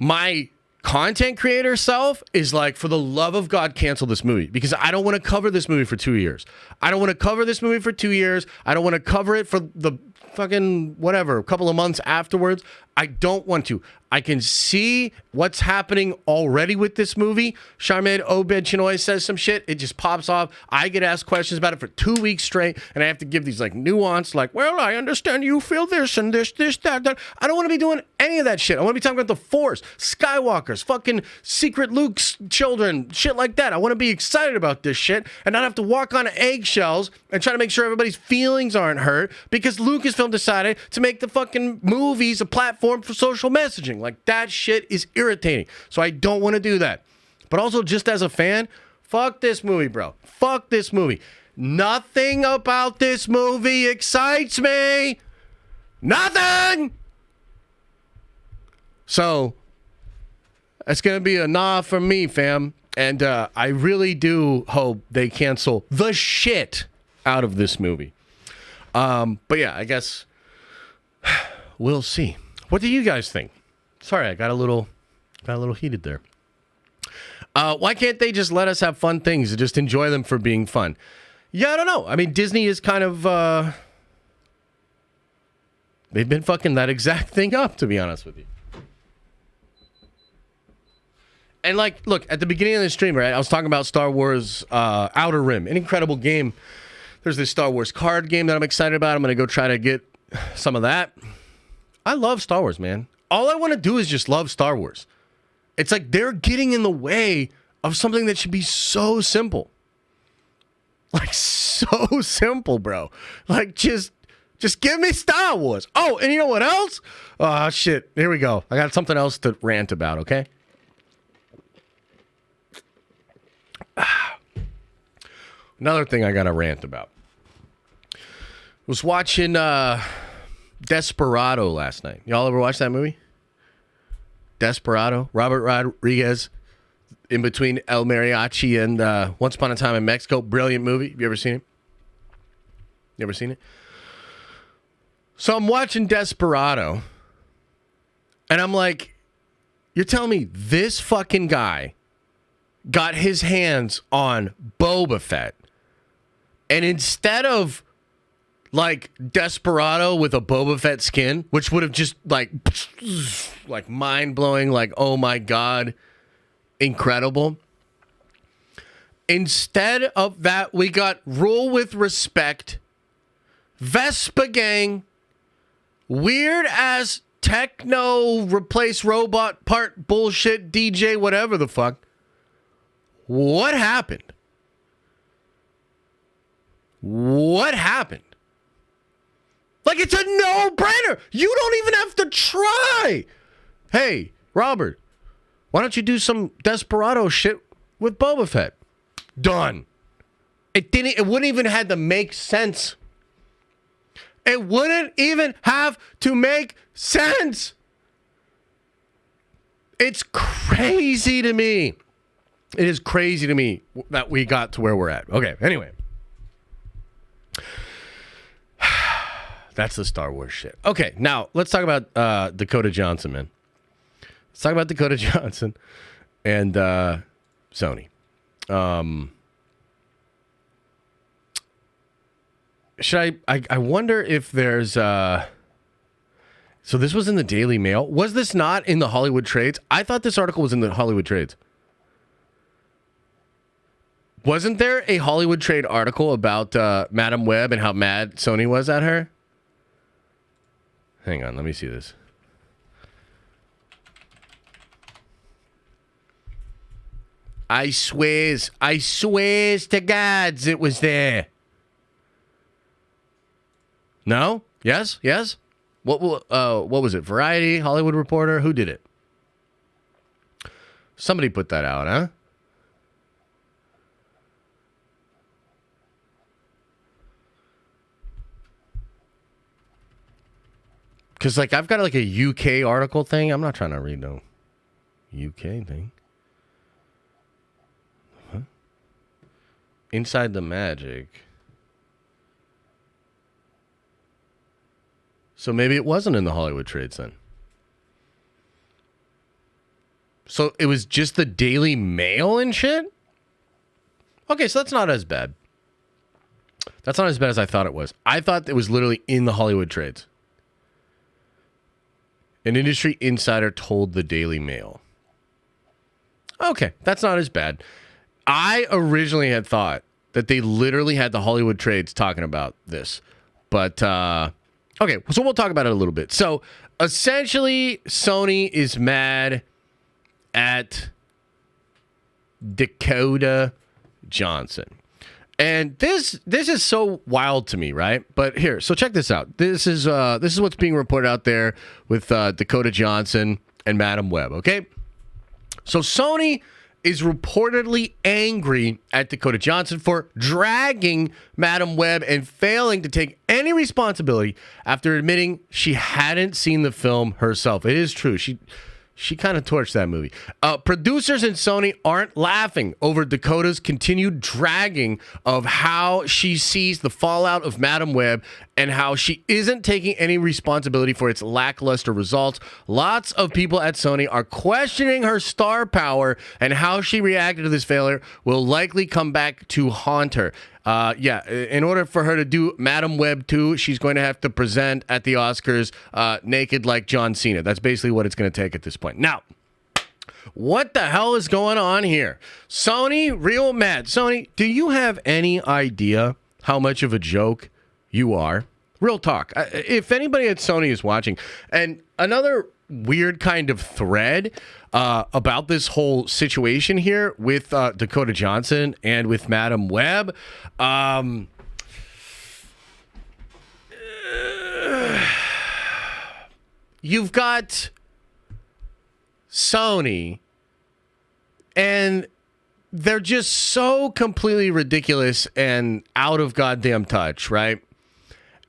my content creator self is like, for the love of God, cancel this movie because I don't want to cover this movie for 2 years. I don't want to cover this movie for 2 years. I don't want to cover it for the fucking whatever, a couple of months afterwards. I don't want to. I can see what's happening already with this movie. Charmaine Obed Chinoy says some shit. It just pops off. I get asked questions about it for 2 weeks straight, and I have to give these like nuance, like, well, I understand you feel this and this, that. I don't want to be doing any of that shit. I want to be talking about the Force, Skywalkers, fucking secret Luke's children, shit like that. I want to be excited about this shit and not have to walk on eggshells and try to make sure everybody's feelings aren't hurt because Lucasfilm decided to make the fucking movies a platform for social messaging. Like, that shit is irritating. So I don't want to do that. But also, just as a fan, fuck this movie, bro. Fuck this movie. Nothing about this movie excites me. Nothing. So it's going to be a nah from me, fam. And I really do hope they cancel the shit out of this movie. But yeah, I guess we'll see. What do you guys think? Sorry, I got a little heated there. Why can't they just let us have fun things and just enjoy them for being fun? Yeah, I don't know. I mean, Disney is kind of they've been fucking that exact thing up, to be honest with you. And like, look, at the beginning of the stream, right, I was talking about Star Wars Outer Rim, an incredible game. There's this Star Wars card game that I'm excited about. I'm going to go try to get some of that. I love Star Wars, man. All I want to do is just love Star Wars. It's like they're getting in the way of something that should be so simple. Like, so simple, bro. Like, just give me Star Wars. Oh, and you know what else? Oh, shit. Here we go. I got something else to rant about, okay? Another thing I got to rant about. Was watching Desperado last night. Y'all ever watch that movie? Desperado. Robert Rodriguez in between El Mariachi and Once Upon a Time in Mexico. Brilliant movie. Have you ever seen it? You ever seen it? So I'm watching Desperado and I'm like, you're telling me this fucking guy got his hands on Boba Fett and instead of like Desperado with a Boba Fett skin, which would have just like mind-blowing, like, oh my God, incredible. Instead of that, we got Rule with Respect Vespa gang, weird ass techno replace robot part bullshit DJ, whatever the fuck. What happened? What happened? Like, it's a no-brainer. You don't even have to try. Hey, Robert, why don't you do some Desperado shit with Boba Fett? Done. It wouldn't even have to make sense. It wouldn't even have to make sense. It's crazy to me. It is crazy to me that we got to where we're at. Okay, anyway. That's the Star Wars shit. Okay, now let's talk about Dakota Johnson, man. Let's talk about Dakota Johnson and Sony. Should I wonder if there's so this was in the Daily Mail. Was this not in the Hollywood Trades? I thought this article was in the Hollywood Trades. Wasn't there a Hollywood Trade article about Madam Web and how mad Sony was at her? Hang on, let me see this. I swears to gods it was there. No? Yes? Yes? What was it? Variety? Hollywood Reporter? Who did it? Somebody put that out, huh? Because, like, I've got, like, a UK article thing. I'm not trying to read no UK thing. Huh? Inside the Magic. So maybe it wasn't in the Hollywood Trades then. So it was just the Daily Mail and shit? Okay, so that's not as bad. That's not as bad as I thought it was. I thought it was literally in the Hollywood Trades. An industry insider told the Daily Mail. Okay, that's not as bad. I originally had thought that they literally had the Hollywood Trades talking about this. But, okay, so we'll talk about it a little bit. So, essentially, Sony is mad at Dakota Johnson. And this is so wild to me, right? But here, so check this out. This is what's being reported out there with Dakota Johnson and Madam Web, okay? So Sony is reportedly angry at Dakota Johnson for dragging Madam Web and failing to take any responsibility after admitting she hadn't seen the film herself. It is true. She kind of torched that movie. Producers and Sony aren't laughing over Dakota's continued dragging of how she sees the fallout of Madam Web and how she isn't taking any responsibility for its lackluster results. Lots of people at Sony are questioning her star power, and how she reacted to this failure will likely come back to haunt her. In order for her to do Madam Web 2, she's going to have to present at the Oscars naked like John Cena. That's basically what it's going to take at this point. Now, what the hell is going on here? Sony, real mad. Sony, do you have any idea how much of a joke you are? Real talk. If anybody at Sony is watching, and another weird kind of thread about this whole situation here with Dakota Johnson and with Madam Web. You've got Sony, and they're just so completely ridiculous and out of goddamn touch, right?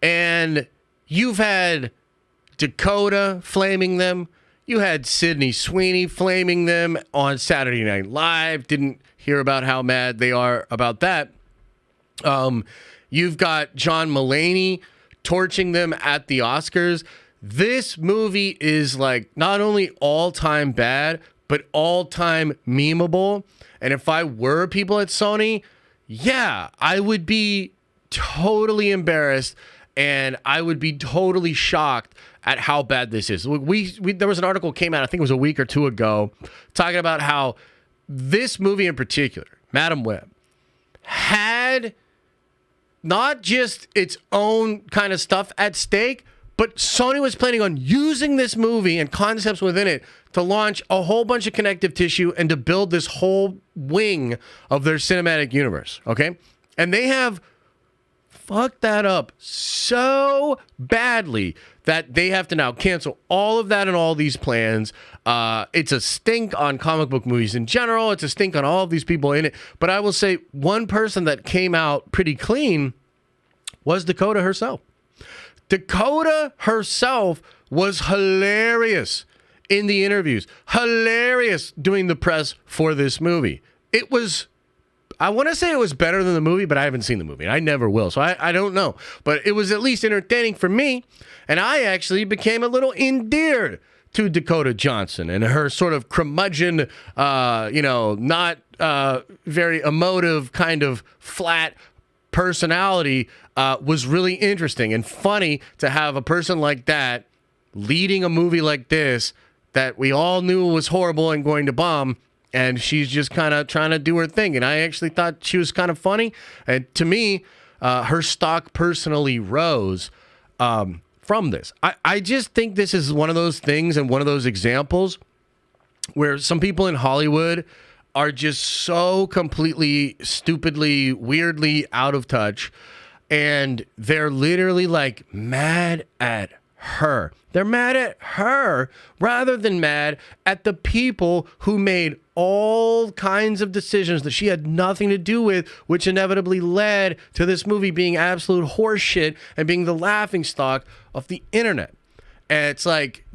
And you've had Dakota flaming them. You had Sydney Sweeney flaming them on Saturday Night Live. Didn't hear about how mad they are about that. You've got John Mulaney torching them at the Oscars. This movie is like not only all-time bad, but all-time memeable. And if I were people at Sony, yeah, I would be totally embarrassed and I would be totally shocked at how bad this is. There was an article came out, I think it was a week or two ago, talking about how this movie in particular, Madam Web, had not just its own kind of stuff at stake, but Sony was planning on using this movie and concepts within it to launch a whole bunch of connective tissue and to build this whole wing of their cinematic universe, okay? And they have fucked that up so badly that they have to now cancel all of that and all these plans. It's a stink on comic book movies in general. It's a stink on all of these people in it. But I will say one person that came out pretty clean was Dakota herself. Dakota herself was hilarious in the interviews, hilarious doing the press for this movie. It was, I want to say it was better than the movie, but I haven't seen the movie. I never will, so I don't know. But it was at least entertaining for me, and I actually became a little endeared to Dakota Johnson and her sort of curmudgeon, not very emotive, kind of flat personality was really interesting and funny to have a person like that leading a movie like this that we all knew was horrible and going to bomb, and she's just kind of trying to do her thing. And I actually thought she was kind of funny. And to me, her stock personally rose from this. I just think this is one of those things and one of those examples where some people in Hollywood are just so completely, stupidly, weirdly out of touch, and they're literally like mad at her. They're mad at her rather than mad at the people who made all kinds of decisions that she had nothing to do with, which inevitably led to this movie being absolute horseshit and being the laughingstock of the internet. And it's like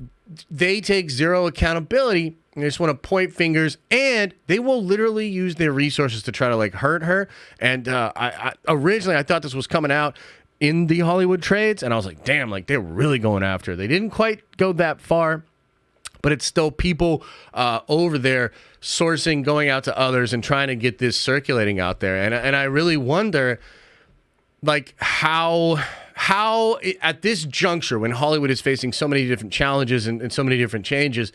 they take zero accountability. They just want to point fingers, and they will literally use their resources to try to like hurt her. And I originally thought this was coming out in the Hollywood trades, and I was like, damn, like they're really going after her. They didn't quite go that far, but it's still people over there sourcing, going out to others and trying to get this circulating out there. And I really wonder, like, how at this juncture, when Hollywood is facing so many different challenges and so many different changes,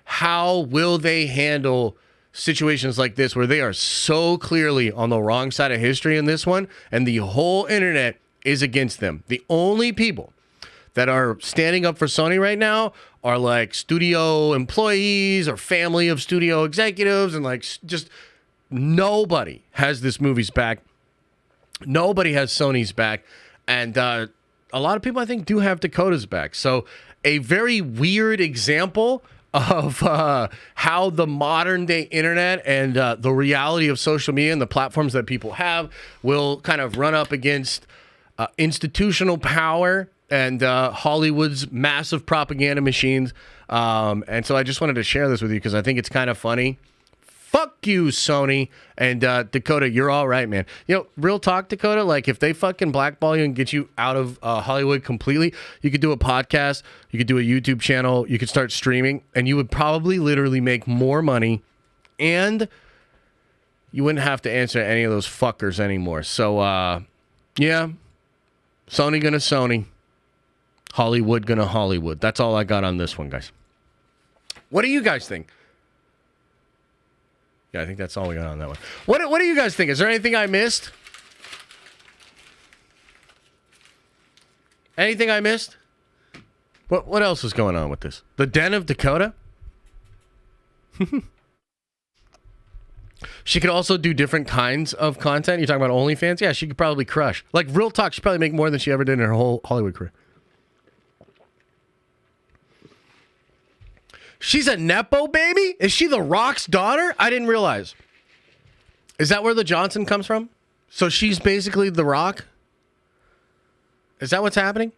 how will they handle situations like this where they are so clearly on the wrong side of history in this one, and the whole internet is against them? The only people that are standing up for Sony right now are like studio employees or family of studio executives, and like just nobody has this movie's back. Nobody has Sony's back. And a lot of people, I think, do have Dakota's back. So a very weird example of how the modern day internet and the reality of social media and the platforms that people have will kind of run up against institutional power and Hollywood's massive propaganda machines. And so I just wanted to share this with you because I think it's kind of funny. Fuck you, Sony. And Dakota, you're all right, man. You know, real talk, Dakota, like if they fucking blackball you and get you out of Hollywood completely, you could do a podcast, you could do a YouTube channel, you could start streaming, and you would probably literally make more money, and you wouldn't have to answer any of those fuckers anymore. So, yeah, Sony gonna Sony. Hollywood gonna Hollywood. That's all I got on this one, guys. What do you guys think? Yeah, I think that's all we got on that one. What do you guys think? Is there anything I missed? Anything I missed? What else is going on with this? The Den of Dakota? She could also do different kinds of content. You're talking about OnlyFans? Yeah, she could probably crush. Like, real talk, she'd probably make more than she ever did in her whole Hollywood career. She's a Nepo baby? Is she The Rock's daughter? I didn't realize. Is that where the Johnson comes from? So she's basically The Rock? Is that what's happening?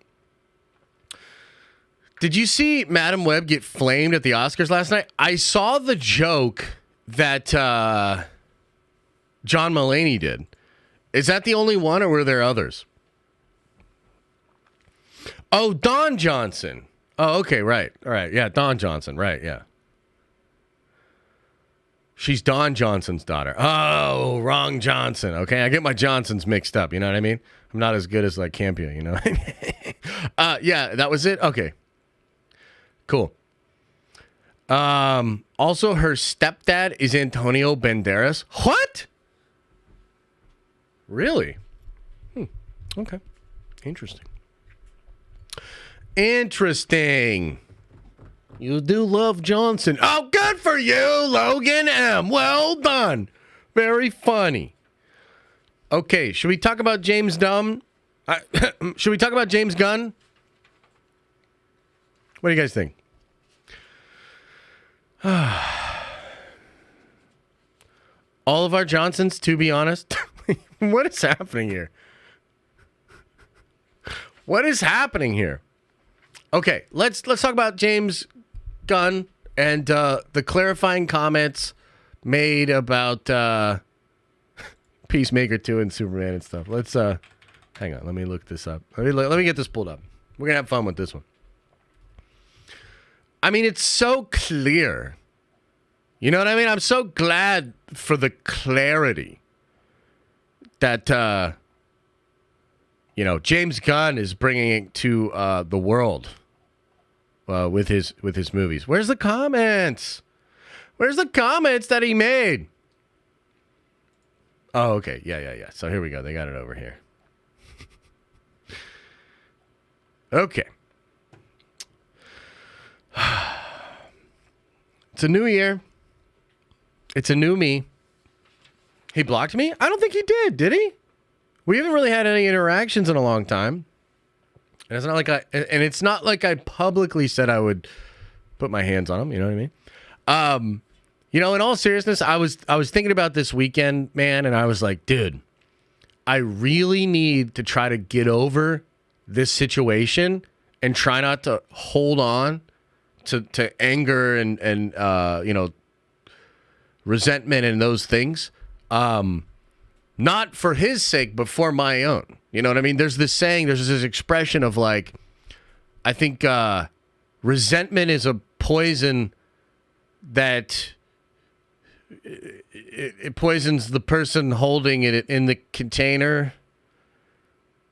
Did you see Madam Web get flamed at the Oscars last night? I saw the joke that John Mulaney did. Is that the only one, or were there others? Oh, Don Johnson. Oh, okay, right. All right, yeah, Don Johnson, right, yeah. She's Don Johnson's daughter. Oh, wrong Johnson. Okay, I get my Johnsons mixed up, you know what I mean? I'm not as good as, like, Campia, you know what I mean? Yeah, that was it? Okay. Cool. Also, her stepdad is Antonio Banderas. What? Really? Okay. Interesting. Interesting. You do love Johnson. Oh, good for you, Logan M. Well done. Very funny. Okay, should we talk about James Gunn? Should we talk about James Gunn? What do you guys think? All of our Johnsons, to be honest. What is happening here? What is happening here? Okay, let's talk about James Gunn and the clarifying comments made about Peacemaker 2 and Superman and stuff. Let's hang on. Let me look this up. Let me get this pulled up. We're gonna have fun with this one. I mean, it's so clear. You know what I mean? I'm so glad for the clarity that James Gunn is bringing it to the world with his movies. Where's the comments? Where's the comments that he made? Oh, okay. Yeah. So here we go. They got it over here. Okay. It's a new year. It's a new me. He blocked me? I don't think he did he? We haven't really had any interactions in a long time. And it's not like I publicly said I would put my hands on him, you know what I mean? In all seriousness, I was thinking about this weekend, man, and I was like, dude, I really need to try to get over this situation and try not to hold on to anger and resentment and those things. Not for his sake, but for my own. You know what I mean? There's this saying, there's this expression of like, I think resentment is a poison that it poisons the person holding it in the container.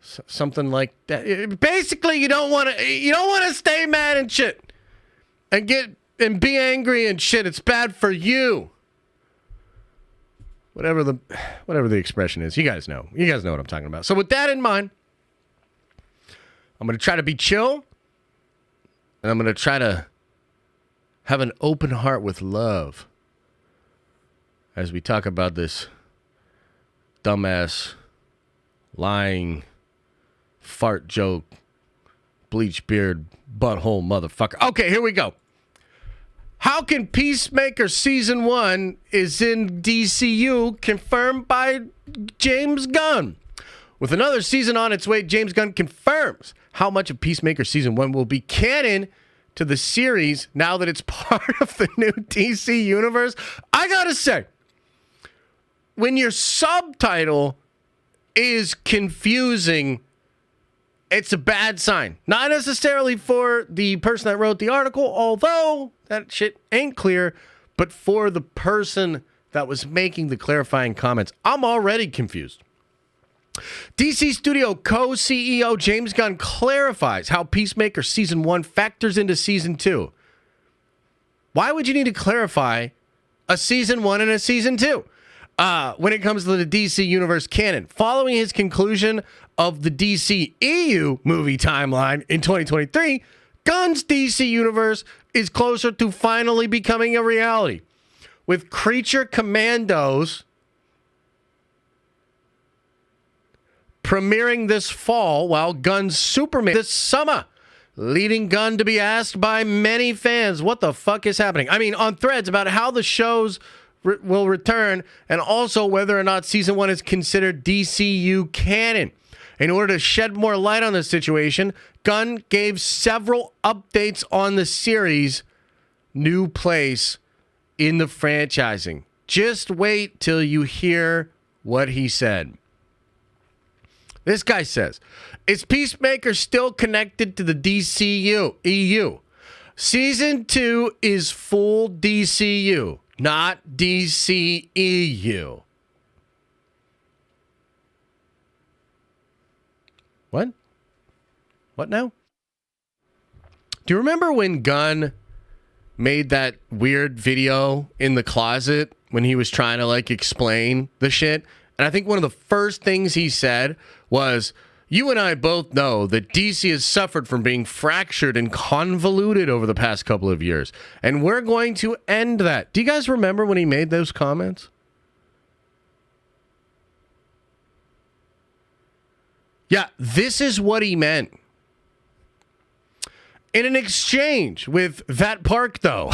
Something like that. Basically, you don't want to stay mad and shit and be angry and shit. It's bad for you. Whatever the expression is, you guys know what I'm talking about. So with that in mind, I'm going to try to be chill, and I'm going to try to have an open heart with love as we talk about this dumbass, lying, fart joke, bleach beard, butthole motherfucker. Okay, here we go. How can Peacemaker Season 1 is in DCU confirmed by James Gunn? With another season on its way, James Gunn confirms how much of Peacemaker Season 1 will be canon to the series now that it's part of the new DC universe. I gotta say, when your subtitle is confusing, it's a bad sign. Not necessarily for the person that wrote the article, although that shit ain't clear, but for the person that was making the clarifying comments. I'm already confused. DC Studio co-CEO James Gunn clarifies how Peacemaker Season 1 factors into Season 2. Why would you need to clarify a Season 1 and a Season 2? When it comes to the DC Universe canon, following his conclusion of the DC EU movie timeline in 2023, Gunn's DC Universe is closer to finally becoming a reality. With Creature Commandos premiering this fall, while Gunn's Superman this summer, leading Gunn to be asked by many fans, what the fuck is happening? I mean, on threads about how the shows will return, and also whether or not Season 1 is considered DCU canon. In order to shed more light on this situation, Gunn gave several updates on the series' new place in the franchising. Just wait till you hear what he said. This guy says, is Peacemaker still connected to the DCU EU? Season 2 is full DCU, not DCEU. What? What now? Do you remember when Gunn made that weird video in the closet when he was trying to explain the shit? And I think one of the first things he said was You and I both know that DC has suffered from being fractured and convoluted over the past couple of years, and we're going to end that. Do you guys remember when he made those comments? Yeah, this is what he meant. In an exchange with that park, though,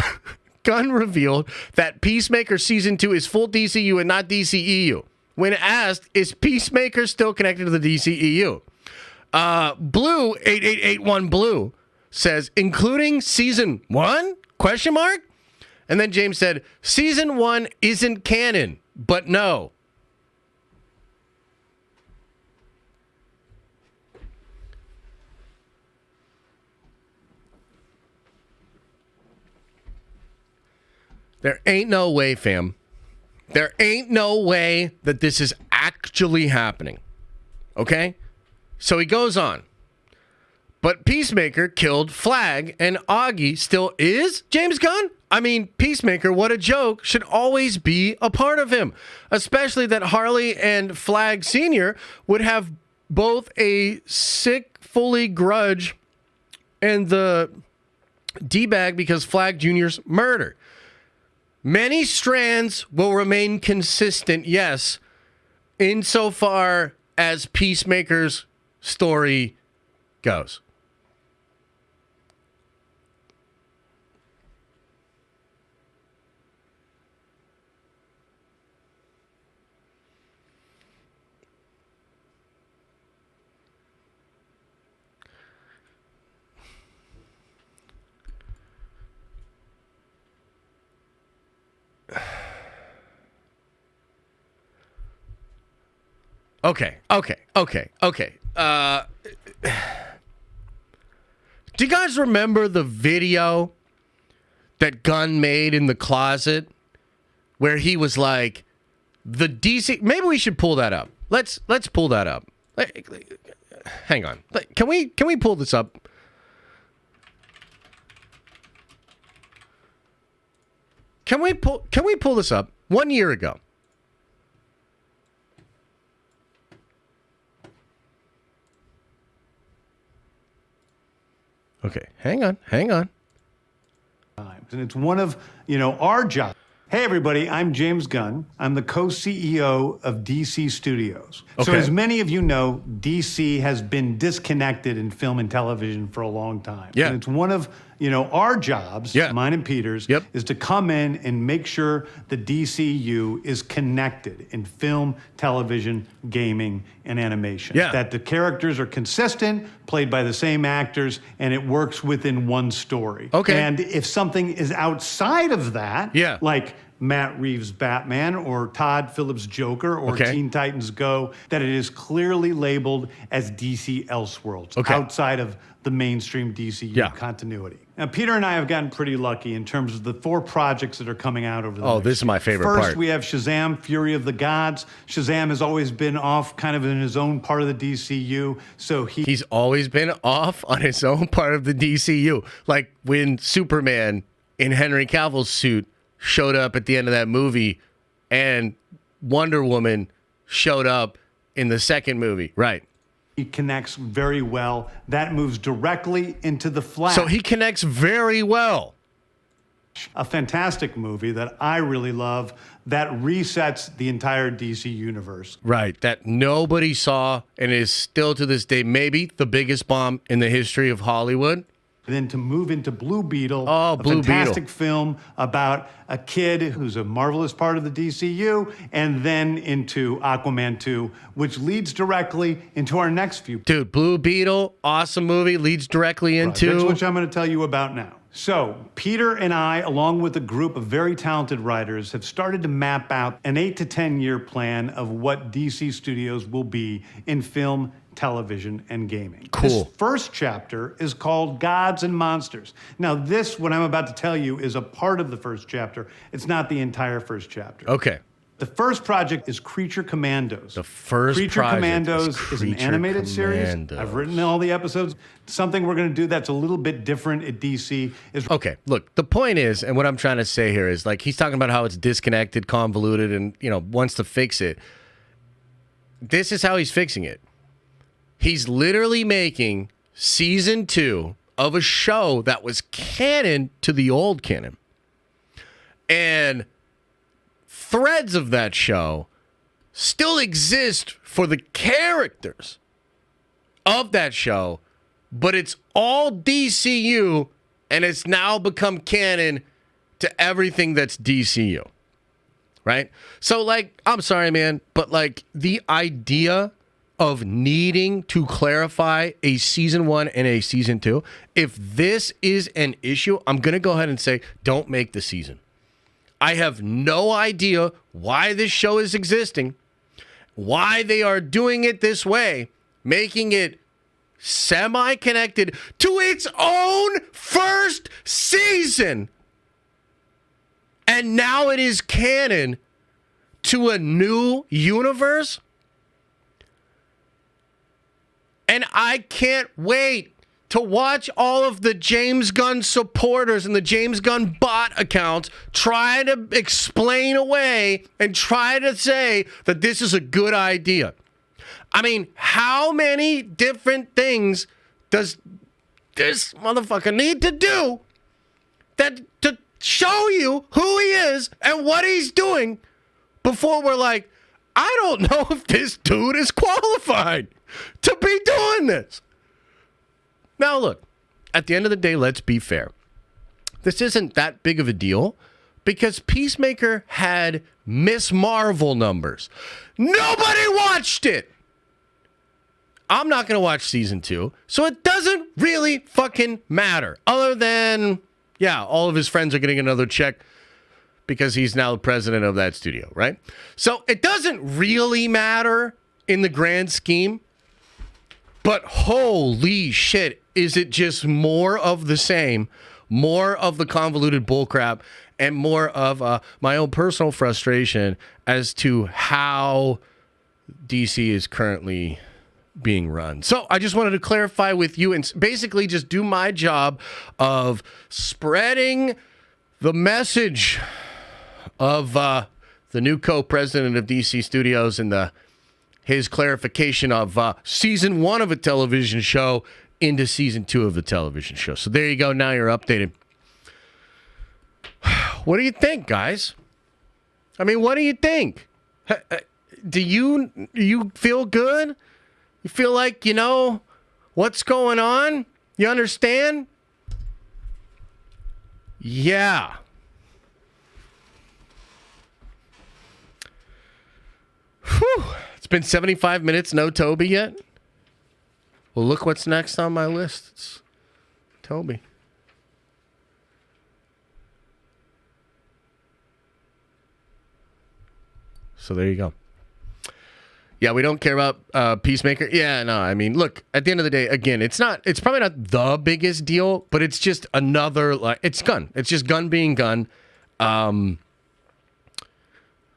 Gunn revealed that Peacemaker Season 2 is full DCU and not DCEU. When asked, is Peacemaker still connected to the DCEU? Blue, 8881 Blue, says, including Season 1? Question mark? And then James said, Season 1 isn't canon, but no. There ain't no way, fam. There ain't no way that this is actually happening. Okay? So he goes on. But Peacemaker killed Flag, and Augie still is James Gunn? I mean, Peacemaker, what a joke, should always be a part of him. Especially that Harley and Flag Sr. would have both a sick, fully grudge and the D-bag because Flag Jr.'s murder. Many strands will remain consistent, yes, insofar as Peacemaker's story goes. Okay. Do you guys remember the video that Gunn made in the closet where he was like, the DC... Maybe we should pull that up. Let's pull that up. Hang on. Can we pull this up? Can we pull this up 1 year ago? Okay, hang on. And it's one of, our jobs. Hey, everybody, I'm James Gunn. I'm the co-CEO of DC Studios. Okay. So as many of you know, DC has been disconnected in film and television for a long time. Yeah. And it's one of, our jobs, mine and Peter's, is to come in and make sure the DCU is connected in film, television, gaming, and animation. Yeah. That the characters are consistent, played by the same actors, and it works within one story. Okay. And if something is outside of that, like Matt Reeves' Batman or Todd Phillips' Joker or Teen Titans Go, that it is clearly labeled as DC Elseworlds, outside of the mainstream DCU continuity. Now, Peter and I have gotten pretty lucky in terms of the 4 projects that are coming out over the next this is my favorite First, part. we have Shazam, Fury of the Gods. Shazam has always been off kind of in his own part of the DCU, so he's always been off on his own part of the DCU. Like when Superman in Henry Cavill's suit showed up at the end of that movie and Wonder Woman showed up in the second movie. Right. He connects very well. That moves directly into the Flash. So he connects very well. A fantastic movie that I really love that resets the entire DC universe. Right. That nobody saw and is still to this day maybe the biggest bomb in the history of Hollywood. Then to move into Blue Beetle, Blue a fantastic film about a kid who's a marvelous part of the DCU, and then into Aquaman 2, which leads directly into our next few. Dude, Blue Beetle, awesome movie, leads directly into... That's what I'm going to tell you about now. So, Peter and I, along with a group of very talented writers, have started to map out an 8 to 10 year plan of what DC Studios will be in film, television, and gaming. Cool. This first chapter is called Gods and Monsters. Now, this, what I'm about to tell you, is a part of the first chapter. It's not the entire first chapter. Okay. The first project is Creature Commandos. The first Creature project Commandos is an animated series. I've written all the episodes. Something we're going to do that's a little bit different at DC is... Okay, look, the point is, and what I'm trying to say here is, like, he's talking about how it's disconnected, convoluted, and, wants to fix it. This is how he's fixing it. He's literally making season 2 of a show that was canon to the old canon. And threads of that show still exist for the characters of that show, but it's all DCU, and it's now become canon to everything that's DCU. Right? So, like, I'm sorry, man, but, like, the idea of needing to clarify a season 1 and a season 2, if this is an issue, I'm going to go ahead and say, don't make the season. I have no idea why this show is existing, why they are doing it this way, making it semi-connected to its own first season. And now it is canon to a new universe. And I can't wait to watch all of the James Gunn supporters and the James Gunn bot accounts try to explain away and try to say that this is a good idea. I mean, how many different things does this motherfucker need to do that to show you who he is and what he's doing before we're like, I don't know if this dude is qualified to be doing this? Now, look, at the end of the day, let's be fair. This isn't that big of a deal because Peacemaker had Miss Marvel numbers. Nobody watched it. I'm not going to watch season 2, so it doesn't really fucking matter. Other than, yeah, all of his friends are getting another check because he's now the president of that studio, right? So it doesn't really matter in the grand scheme. But holy shit, is it just more of the same, more of the convoluted bullcrap, and more of my own personal frustration as to how DC is currently being run. So I just wanted to clarify with you and basically just do my job of spreading the message of the new co-president of DC Studios and his clarification of season 1 of a television show into season 2 of a television show. So there you go. Now you're updated. What do you think, guys? I mean, what do you think? Do you feel good? You feel like you know what's going on? You understand? Yeah. Whew. It's been 75 minutes, no Toby yet. Well, look what's next on my list. It's Toby. So there you go. Yeah, we don't care about Peacemaker. Yeah, no, I mean, look, at the end of the day, again, it's probably not the biggest deal, but it's just another, like, it's Gunn. It's just Gunn being Gunn.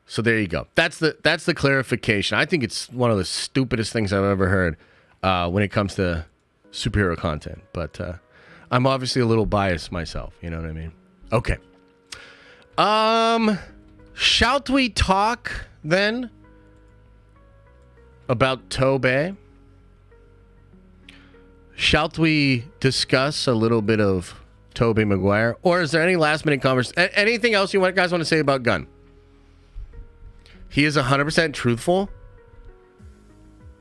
So there you go. That's the clarification. I think it's one of the stupidest things I've ever heard when it comes to superhero content. But I'm obviously a little biased myself. You know what I mean? Okay. Shall we talk then about Toby? Shall we discuss a little bit of Tobey Maguire? Or is there any last minute conversation? Anything else you guys want to say about Gunn? He is 100% truthful?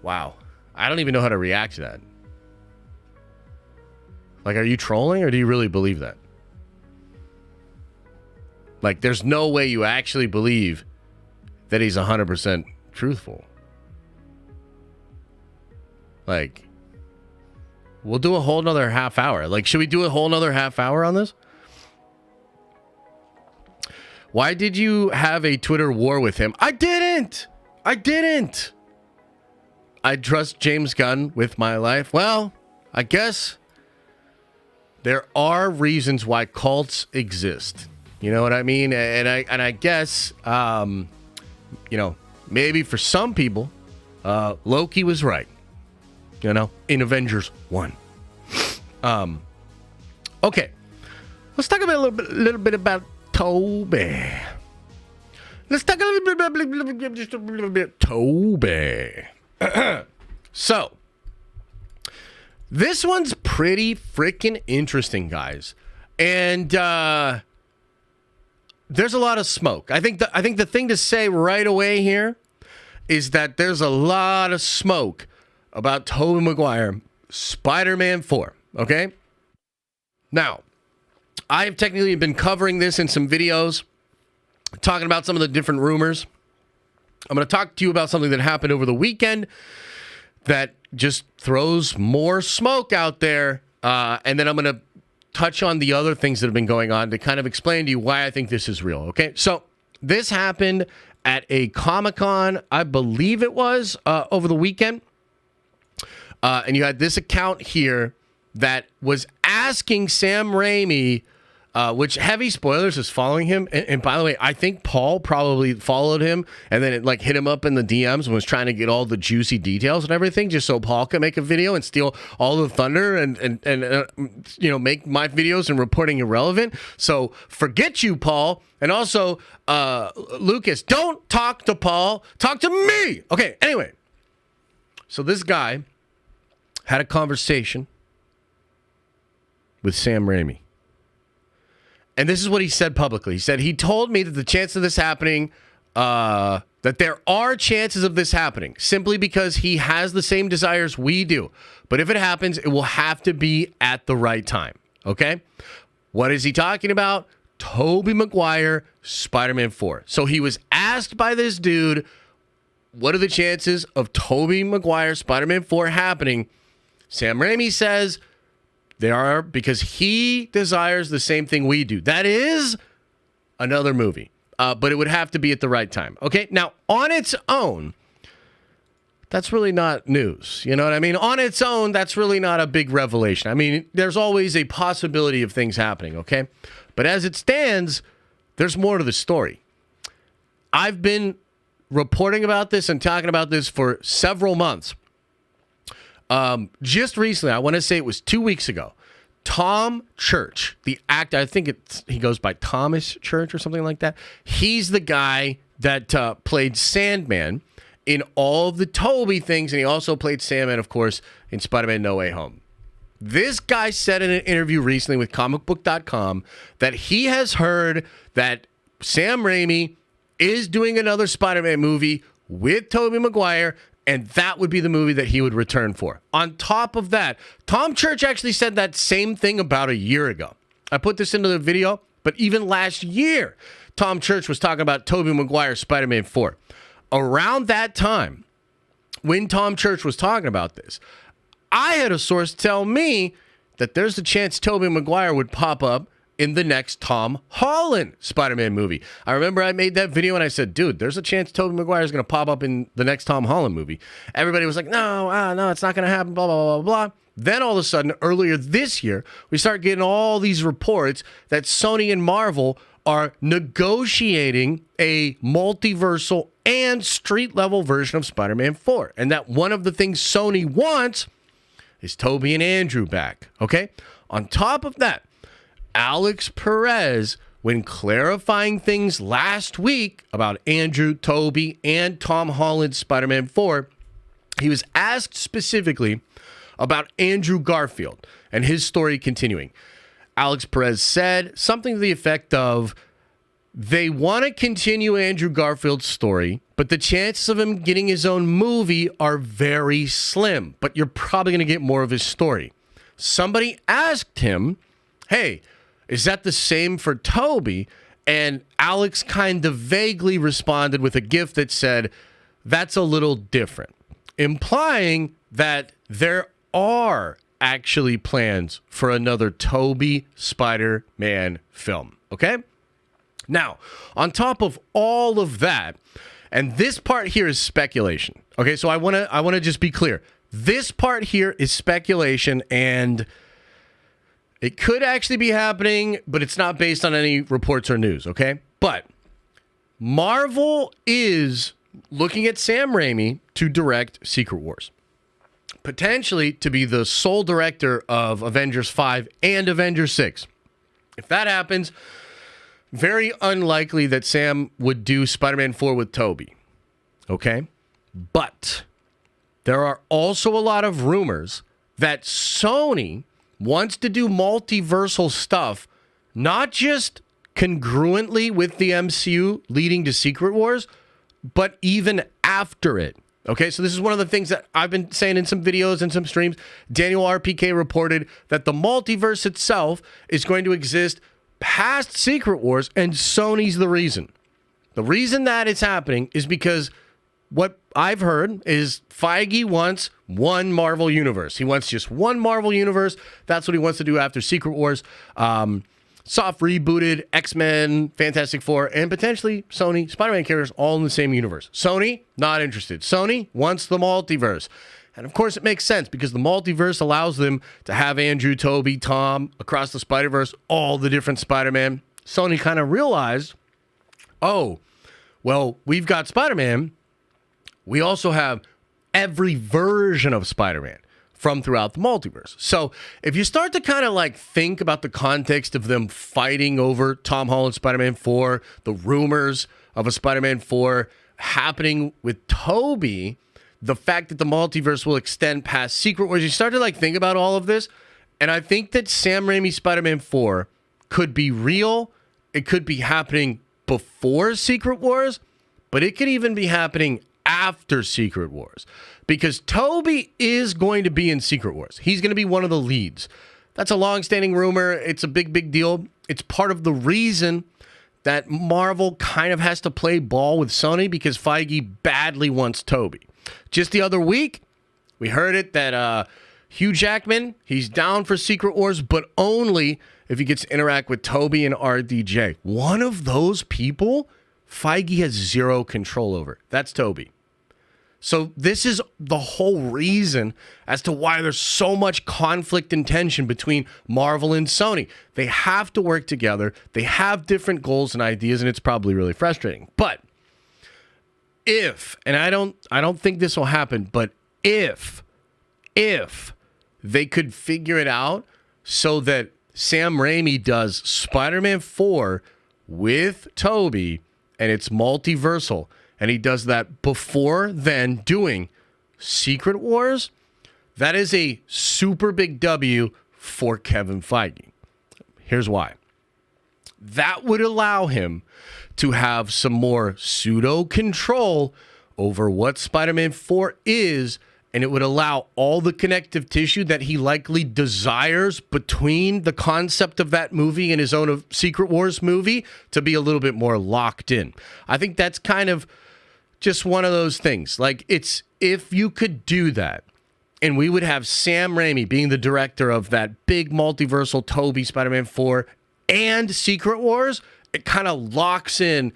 Wow. I don't even know how to react to that. Like, are you trolling or do you really believe that? Like, there's no way you actually believe that he's 100% truthful. Like, we'll do a whole nother half hour. Like, should we do a whole nother half hour on this? Why did you have a Twitter war with him? I didn't. I trust James Gunn with my life. Well, I guess there are reasons why cults exist. You know what I mean? And I guess, you know, maybe for some people, Loki was right. You know, in Avengers 1. Okay. Let's talk about a little bit about Toby. Let's talk a little bit Toby. So, This one's pretty freaking interesting, guys. And there's a lot of smoke. I think the thing to say right away here is that there's a lot of smoke about Tobey Maguire, Spider-Man 4, okay? Now, I've technically been covering this in some videos, talking about some of the different rumors. I'm going to talk to you about something that happened over the weekend that just throws more smoke out there, and then I'm going to touch on the other things that have been going on to kind of explain to you why I think this is real, okay? So this happened at a Comic-Con, I believe it was, over the weekend. And you had this account here that was asking Sam Raimi, which heavy spoilers is following him. And by the way, I think Paul probably followed him and then it like hit him up in the DMs and was trying to get all the juicy details and everything just so Paul could make a video and steal all the thunder and you know, make my videos and reporting irrelevant. So forget you, Paul. And also, Lucas, don't talk to Paul. Talk to me. Okay, anyway. So this guy had a conversation with Sam Raimi. And this is what he said publicly. He said, he told me that the chance of this happening, that there are chances of this happening simply because he has the same desires we do. But if it happens, it will have to be at the right time. Okay? What is he talking about? Tobey Maguire, Spider-Man 4. So he was asked by this dude, what are the chances of Tobey Maguire, Spider-Man 4 happening? Sam Raimi says they are because he desires the same thing we do. That is another movie, but it would have to be at the right time. Okay, now on its own, that's really not news. You know what I mean? On its own, that's really not a big revelation. I mean, there's always a possibility of things happening, okay? But as it stands, there's more to the story. I've been reporting about this and talking about this for several months. Just recently, I want to say it was 2 weeks ago, Tom Church, the actor, I think he goes by Thomas Church or something like that. He's the guy that played Sandman in all of the Toby things, and he also played Sandman, of course, in Spider-Man No Way Home. This guy said in an interview recently with comicbook.com that he has heard that Sam Raimi is doing another Spider-Man movie with Tobey Maguire, and that would be the movie that he would return for. On top of that, Tom Church actually said that same thing about a year ago. I put this into the video, but even last year, Tom Church was talking about Tobey Maguire, Spider-Man 4. Around that time, when Tom Church was talking about this, I had a source tell me that there's a chance Tobey Maguire would pop up in the next Tom Holland Spider-Man movie. I remember I made that video and I said, dude, there's a chance Tobey Maguire is going to pop up in the next Tom Holland movie. Everybody was like, no, it's not going to happen, blah, blah, blah, blah. Then all of a sudden, earlier this year, we start getting all these reports that Sony and Marvel are negotiating a multiversal and street-level version of Spider-Man 4. And that one of the things Sony wants is Toby and Andrew back, okay? On top of that, Alex Perez, when clarifying things last week about Andrew, Toby, and Tom Holland Spider-Man 4, he was asked specifically about Andrew Garfield and his story continuing. Alex Perez said something to the effect of, they want to continue Andrew Garfield's story, but the chances of him getting his own movie are very slim, but you're probably going to get more of his story. Somebody asked him, hey, is that the same for Toby? And Alex kind of vaguely responded with a gif that said, that's a little different, implying that there are actually plans for another Toby Spider-Man film, okay? Now, on top of all of that, and this part here is speculation, okay? So I want to just be clear. This part here is speculation, and it could actually be happening, but it's not based on any reports or news, okay? But Marvel is looking at Sam Raimi to direct Secret Wars. Potentially to be the sole director of Avengers 5 and Avengers 6. If that happens, very unlikely that Sam would do Spider-Man 4 with Toby, okay? But there are also a lot of rumors that Sony wants to do multiversal stuff, not just congruently with the MCU leading to Secret Wars, but even after it. Okay, so this is one of the things that I've been saying in some videos and some streams. Daniel RPK reported that the multiverse itself is going to exist past Secret Wars, and Sony's the reason. The reason that it's happening is because what I've heard is Feige wants one Marvel universe. He wants just one Marvel universe. That's what he wants to do after Secret Wars. Soft rebooted X-Men, Fantastic Four, and potentially Sony Spider-Man characters all in the same universe. Sony, not interested. Sony wants the multiverse. And of course it makes sense because the multiverse allows them to have Andrew, Toby, Tom, across the Spider-Verse, all the different Spider-Man. Sony kind of realized, oh, well, we've got Spider-Man. We also have every version of Spider-Man from throughout the multiverse. So if you start to kind of like think about the context of them fighting over Tom Holland Spider-Man 4, the rumors of a Spider-Man 4 happening with Toby, the fact that the multiverse will extend past Secret Wars, you start to like think about all of this. And I think that Sam Raimi's Spider-Man 4 could be real. It could be happening before Secret Wars, but it could even be happening after Secret Wars, because Toby is going to be in Secret Wars. He's going to be one of the leads. That's a long-standing rumor. It's a big, big deal. It's part of the reason that Marvel kind of has to play ball with Sony, because Feige badly wants Toby. Just the other week, we heard it that Hugh Jackman, he's down for Secret Wars, but only if he gets to interact with Toby and RDJ. One of those people Feige has zero control over. That's Toby. So this is the whole reason as to why there's so much conflict and tension between Marvel and Sony. They have to work together. They have different goals and ideas, and it's probably really frustrating. But if, and I don't think this will happen, but if they could figure it out so that Sam Raimi does Spider-Man 4 with Toby and it's multiversal, and he does that before then doing Secret Wars, that is a super big W for Kevin Feige. Here's why. That would allow him to have some more pseudo control over what Spider-Man 4 is, and it would allow all the connective tissue that he likely desires between the concept of that movie and his own Secret Wars movie to be a little bit more locked in. I think that's kind of just one of those things. Like, it's, if you could do that, and we would have Sam Raimi being the director of that big multiversal Toby Spider-Man 4 and Secret Wars, it kind of locks in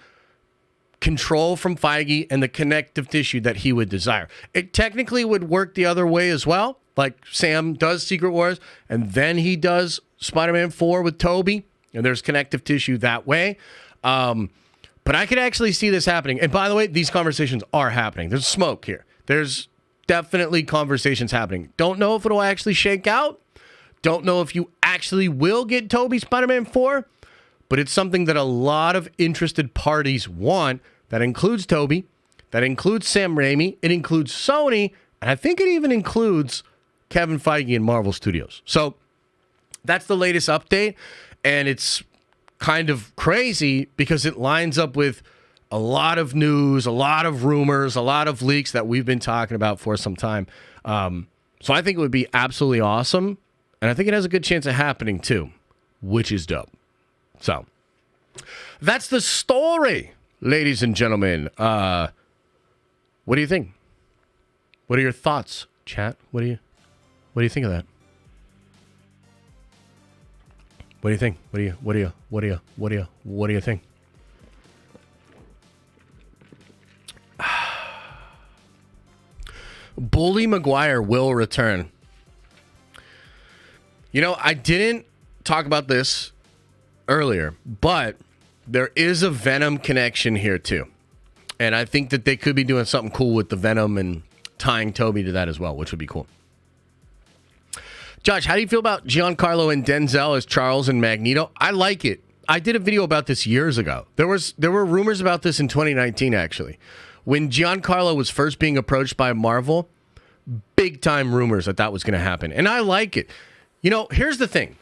control from Feige and the connective tissue that he would desire. It technically would work the other way as well. Like, Sam does Secret Wars and then he does Spider-Man 4 with Toby, and there's connective tissue that way. But I could actually see this happening. And by the way, these conversations are happening. There's smoke here. There's definitely conversations happening. Don't know if it'll actually shake out. Don't know if you actually will get Toby Spider-Man 4. But it's something that a lot of interested parties want. That includes Toby. That includes Sam Raimi. It includes Sony. And I think it even includes Kevin Feige and Marvel Studios. So that's the latest update. And it's kind of crazy because it lines up with a lot of news, a lot of rumors, a lot of leaks that we've been talking about for some time. So I think it would be absolutely awesome. And I think it has a good chance of happening too, which is dope. So that's the story, ladies and gentlemen. What do you think? What are your thoughts, chat? What do you think of that? What do you think? What do you think? Bully Maguire will return. You know, I didn't talk about this earlier, but there is a Venom connection here too. And I think that they could be doing something cool with the Venom and tying Toby to that as well, which would be cool. Josh, how do you feel about Giancarlo and Denzel as Charles and Magneto? I like it. I did a video about this years ago. There were rumors about this in 2019, actually. When Giancarlo was first being approached by Marvel, big time rumors that was going to happen. And I like it. You know, here's the thing.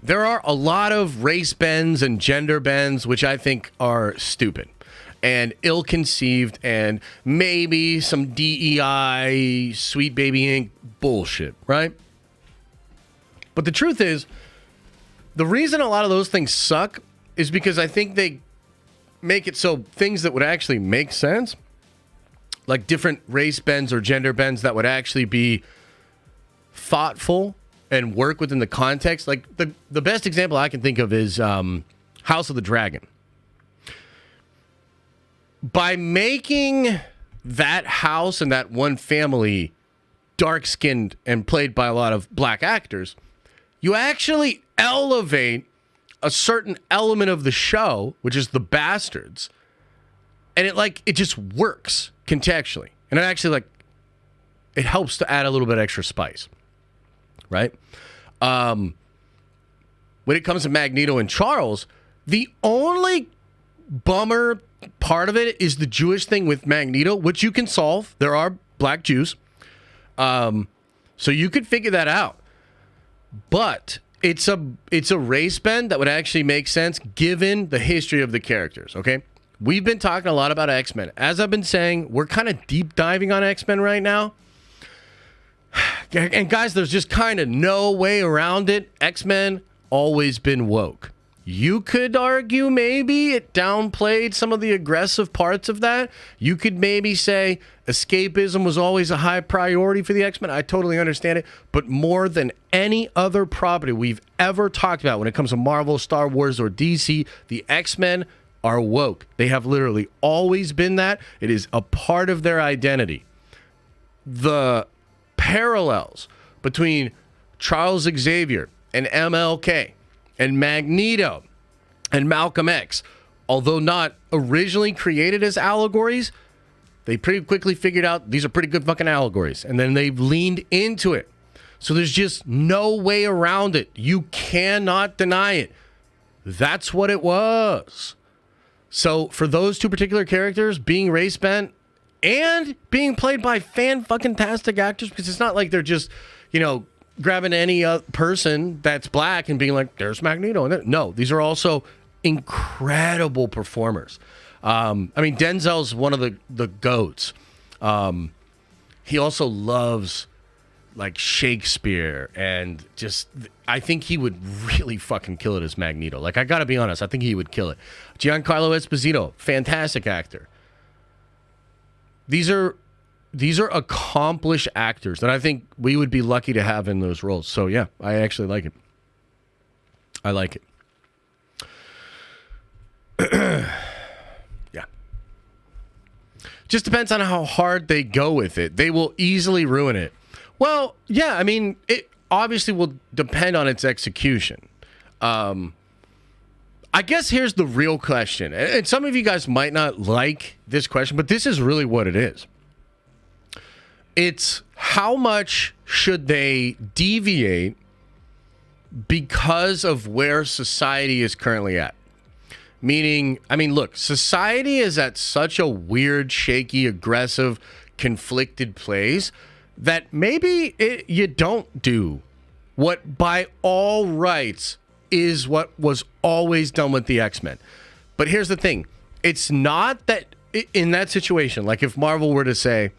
There are a lot of race bends and gender bends, which I think are stupid and ill-conceived and maybe some DEI, Sweet Baby Inc. bullshit, right? But the truth is, the reason a lot of those things suck is because I think they make it so things that would actually make sense, like different race bends or gender bends that would actually be thoughtful and work within the context. Like the best example I can think of is House of the Dragon. By making that house and that one family dark-skinned and played by a lot of black actors, you actually elevate a certain element of the show, which is the bastards, and it just works contextually. And it actually it helps to add a little bit extra spice, right? When it comes to Magneto and Charles, the only bummer part of it is the Jewish thing with Magneto, which you can solve. There are black Jews. So you could figure that out. But it's a race bend that would actually make sense given the history of the characters, okay? We've been talking a lot about X-Men. As I've been saying, we're kind of deep diving on X-Men right now. And guys, there's just kind of no way around it. X-Men always been woke. You could argue maybe it downplayed some of the aggressive parts of that. You could maybe say escapism was always a high priority for the X-Men. I totally understand it. But more than any other property we've ever talked about when it comes to Marvel, Star Wars, or DC, the X-Men are woke. They have literally always been that. It is a part of their identity. The parallels between Charles Xavier and MLK and Magneto and Malcolm X, although not originally created as allegories, they pretty quickly figured out these are pretty good fucking allegories. And then they've leaned into it. So there's just no way around it. You cannot deny it. That's what it was. So for those two particular characters being race bent and being played by fan-fucking-tastic actors, because it's not like they're just, grabbing any person that's black and being like, there's Magneto. No, these are also incredible performers. Denzel's one of the GOATs. He also loves Shakespeare, and just I think he would really fucking kill it as Magneto. I gotta be honest, I think he would kill it. Giancarlo Esposito, fantastic actor. These are accomplished actors that I think we would be lucky to have in those roles. So yeah, I actually like it. I like it. Yeah. Just depends on how hard they go with it. They will easily ruin it. Well, yeah, it obviously will depend on its execution. I guess here's the real question. And some of you guys might not like this question, but this is really what it is. It's how much should they deviate because of where society is currently at? Meaning, look, society is at such a weird, shaky, aggressive, conflicted place that maybe you don't do what by all rights is what was always done with the X-Men. But here's the thing. It's not that in that situation, like if Marvel were to say,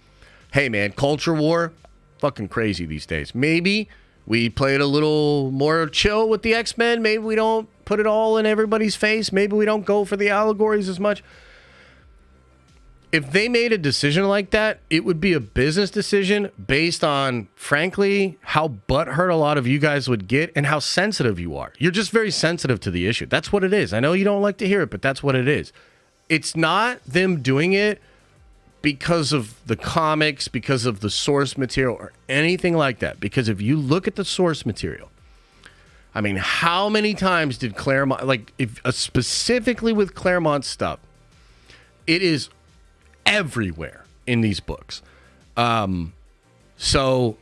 hey man, culture war, fucking crazy these days. Maybe we play it a little more chill with the X-Men. Maybe we don't put it all in everybody's face. Maybe we don't go for the allegories as much. If they made a decision like that, it would be a business decision based on, frankly, how butthurt a lot of you guys would get and how sensitive you are. You're just very sensitive to the issue. That's what it is. I know you don't like to hear it, but that's what it is. It's not them doing it because of the comics, because of the source material, or anything like that. Because if you look at the source material, how many times did Claremont, specifically with Claremont stuff, it is everywhere in these books. So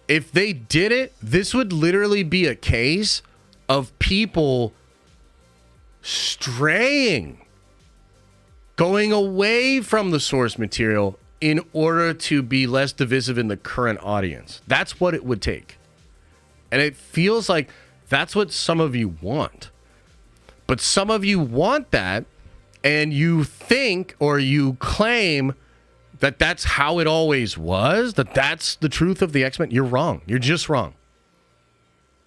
if they did it, this would literally be a case of people straying, going away from the source material in order to be less divisive in the current audience. That's what it would take. And it feels like that's what some of you want. But some of you want that, and you think or you claim that that's how it always was, that that's the truth of the X-Men. You're wrong. You're just wrong.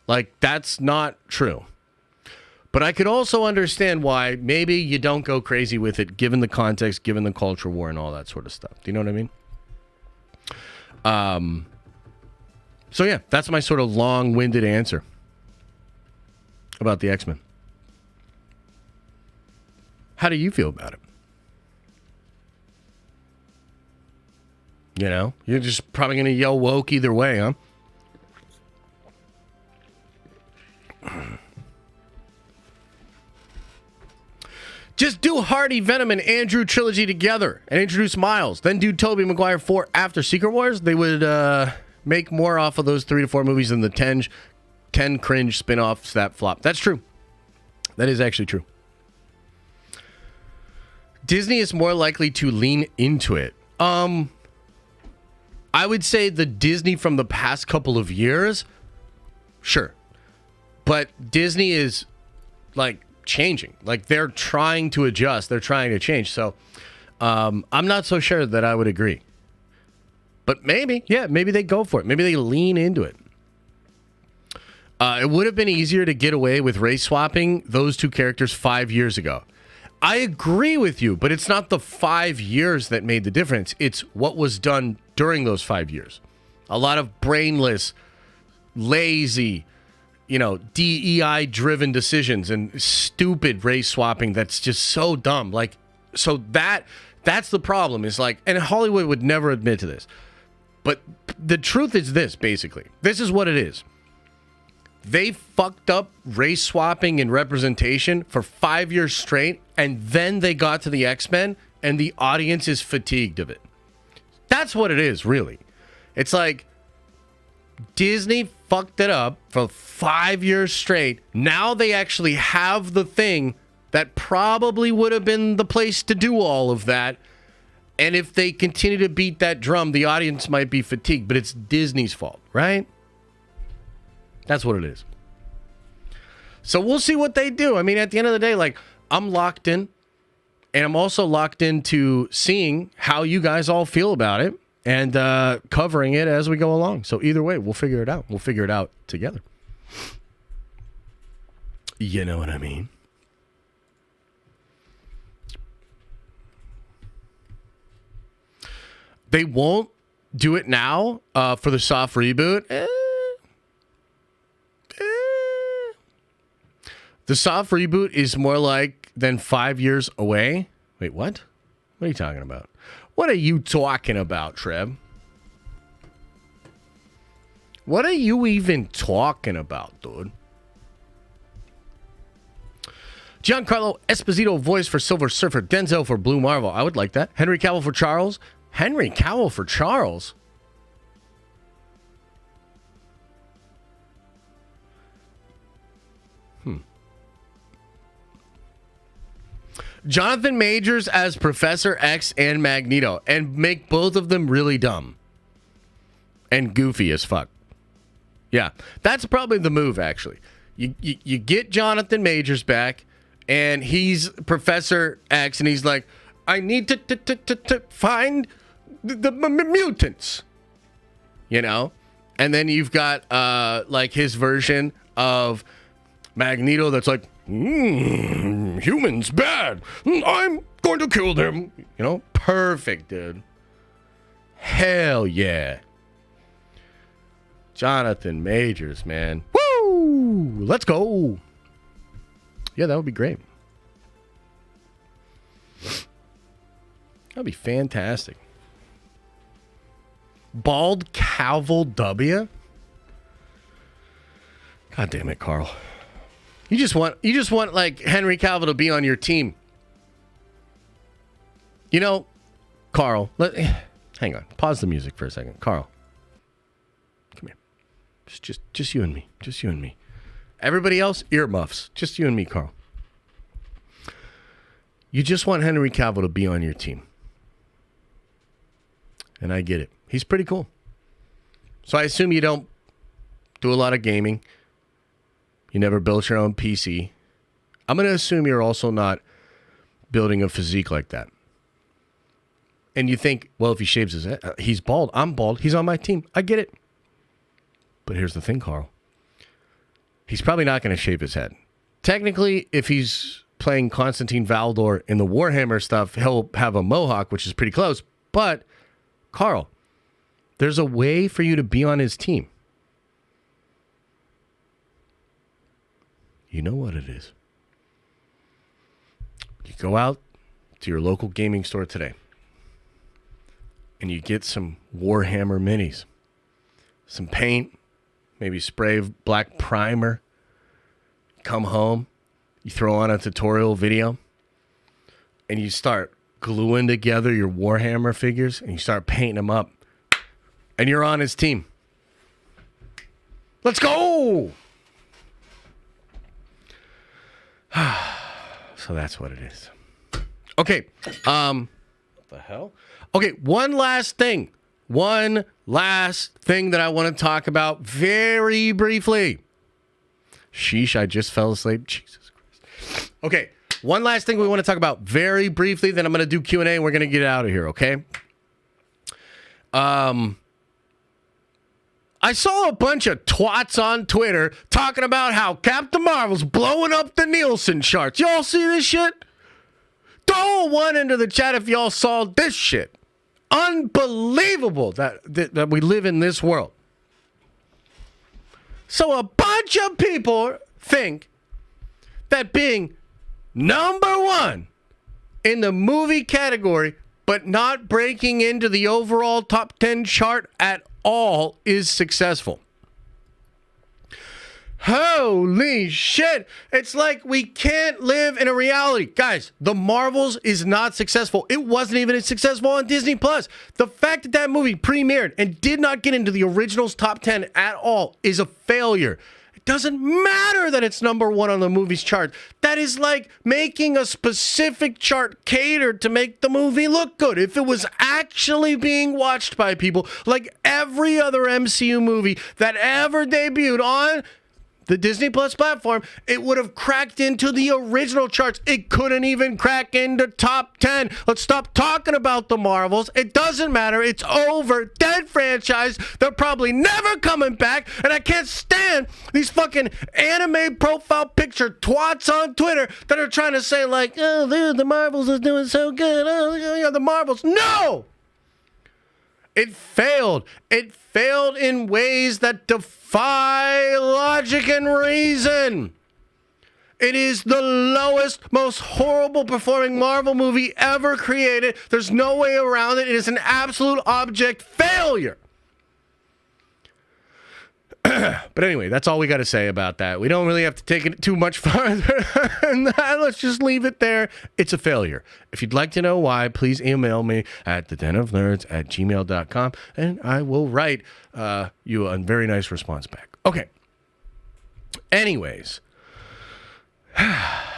Like, that's not true. But I could also understand why maybe you don't go crazy with it, given the context, given the culture war and all that sort of stuff. Do you know what I mean? So yeah, that's my sort of long-winded answer about the X-Men. How do you feel about it? You know, you're just probably going to yell woke either way, huh? Just do Hardy, Venom, and Andrew trilogy together and introduce Miles. Then do Tobey Maguire 4 after Secret Wars. They would make more off of those 3 to 4 movies than the 10 cringe spin-offs that flop. That's true. That is actually true. Disney is more likely to lean into it. I would say the Disney from the past couple of years, sure. But Disney is, like, changing. Like, they're trying to adjust. They're trying to change. So, I'm not so sure that I would agree. But maybe they go for it. Maybe they lean into it. It would have been easier to get away with race swapping those 2 characters 5 years ago. I agree with you, but it's not the 5 years that made the difference. It's what was done during those 5 years. A lot of brainless, lazy, DEI-driven decisions and stupid race swapping that's just so dumb. Like, so that's the problem. Is like, and Hollywood would never admit to this. But the truth is this, basically. This is what it is. They fucked up race swapping and representation for 5 years straight, and then they got to the X-Men, and the audience is fatigued of it. That's what it is, really. It's like Disney fucked it up for 5 years straight. Now they actually have the thing that probably would have been the place to do all of that. And if they continue to beat that drum, the audience might be fatigued, but it's Disney's fault, right? That's what it is. So we'll see what they do. I mean, at the end of the day, like, I'm locked in, and I'm also locked into seeing how you guys all feel about it and covering it as we go along. So either way, we'll figure it out. We'll figure it out together. You know what I mean? They won't do it now for the soft reboot. The soft reboot is more like than 5 years away. Wait, what? What are you talking about? What are you talking about, Trev? What are you even talking about, dude? Giancarlo Esposito voice for Silver Surfer. Denzel for Blue Marvel. I would like that. Henry Cavill for Charles. Henry Cavill for Charles? Jonathan Majors as Professor X and Magneto, and make both of them really dumb and goofy as fuck. Yeah, that's probably the move, actually. You get Jonathan Majors back, and he's Professor X, and he's like, I need to find the mutants, And then you've got like his version of Magneto that's like, humans bad. I'm going to kill them. Perfect, dude. Hell yeah. Jonathan Majors, man. Woo! Let's go. Yeah, that would be great. That'd be fantastic. Bald Cavill W? God damn it, Carl. You just want like Henry Cavill to be on your team. Carl, hang on. Pause the music for a second. Carl. Come here. Just you and me. Just you and me. Everybody else, earmuffs. Just you and me, Carl. You just want Henry Cavill to be on your team. and I get it. He's pretty cool. So I assume you don't do a lot of gaming. You never built your own PC. I'm going to assume you're also not building a physique like that. And you think, well, if he shaves his head, he's bald. I'm bald. He's on my team. I get it. But here's the thing, Carl. He's probably not going to shave his head. Technically, if he's playing Constantine Valdor in the Warhammer stuff, he'll have a mohawk, which is pretty close. But, Carl, there's a way for you to be on his team. You know what it is. You go out to your local gaming store today and you get some Warhammer minis, some paint, maybe spray black primer. Come home, you throw on a tutorial video, and you start gluing together your Warhammer figures, and you start painting them up, and you're on his team. Let's go! So that's what it is. Okay. What the hell? Okay, one last thing that I want to talk about very briefly. Sheesh, I just fell asleep. Jesus Christ. Okay, one last thing we want to talk about very briefly, then I'm going to do Q&A and we're going to get out of here, okay? I saw a bunch of twats on Twitter talking about how Captain Marvel's blowing up the Nielsen charts. Y'all see this shit? Throw one into the chat if y'all saw this shit. Unbelievable that we live in this world. So a bunch of people think that being number one in the movie category, but not breaking into the overall top 10 chart at all is successful. Holy shit. It's like we can't live in a reality. Guys, The Marvels is not successful. It wasn't even successful on Disney+. The fact that that movie premiered and did not get into the original's top 10 at all is a failure. It doesn't matter that it's number one on the movie's chart. That is like making a specific chart catered to make the movie look good. If it was actually being watched by people like every other MCU movie that ever debuted on the Disney Plus platform, it would have cracked into the original charts. It couldn't even crack into top 10. Let's stop talking about the Marvels. It doesn't matter. It's over. Dead franchise. They're probably never coming back. And I can't stand these fucking anime profile picture twats on Twitter that are trying to say like, oh, dude, the Marvels is doing so good. Oh, yeah, the Marvels. No! It failed. It failed in ways that defy logic and reason. It is the lowest, most horrible performing Marvel movie ever created. There's no way around it. It is an absolute object failure. But anyway, that's all we got to say about that. We don't really have to take it too much farther than that. Let's just leave it there. It's a failure. If you'd like to know why, please email me at thedenofnerds@gmail.com, and I will write you a very nice response back. Okay. Anyways. Yeah,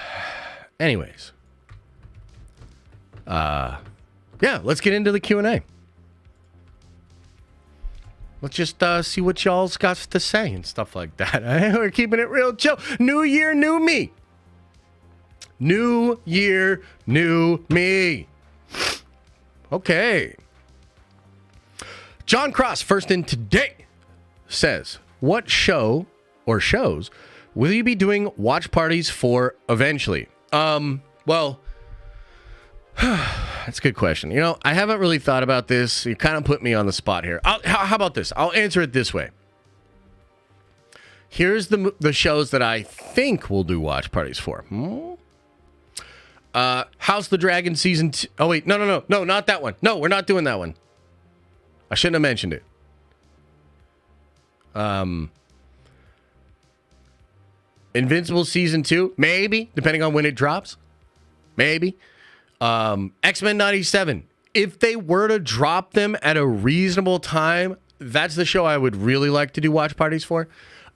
let's get into the Q&A. Let's just see what y'all's got to say and stuff like that. We're keeping it real chill. New year, new me. New year, new me. Okay. John Cross, first in today, says, what show or shows will you be doing watch parties for eventually? Well, that's a good question. You know, I haven't really thought about this. You kind of put me on the spot here. How about this? I'll answer it this way. Here's the shows that I think we'll do watch parties for. House of the Dragon season 2. Oh, wait. No, not that one. No, we're not doing that one. I shouldn't have mentioned it. Invincible season 2, maybe, depending on when it drops. Maybe. X-Men 97. If they were to drop them at a reasonable time, that's the show I would really like to do watch parties for.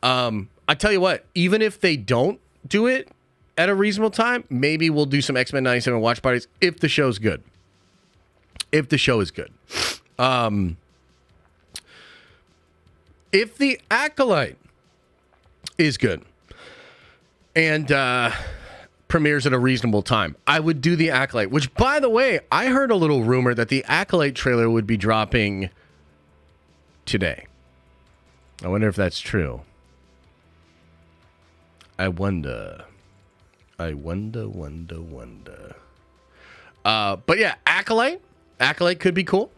I tell you what, even if they don't do it at a reasonable time, maybe we'll do some X-Men 97 watch parties if the show's good. If the show is good. If the Acolyte is good and premieres at a reasonable time, I would do the Acolyte, which, by the way, I heard a little rumor that the Acolyte trailer would be dropping today. I wonder if that's true. I wonder. But yeah, Acolyte. Acolyte could be cool.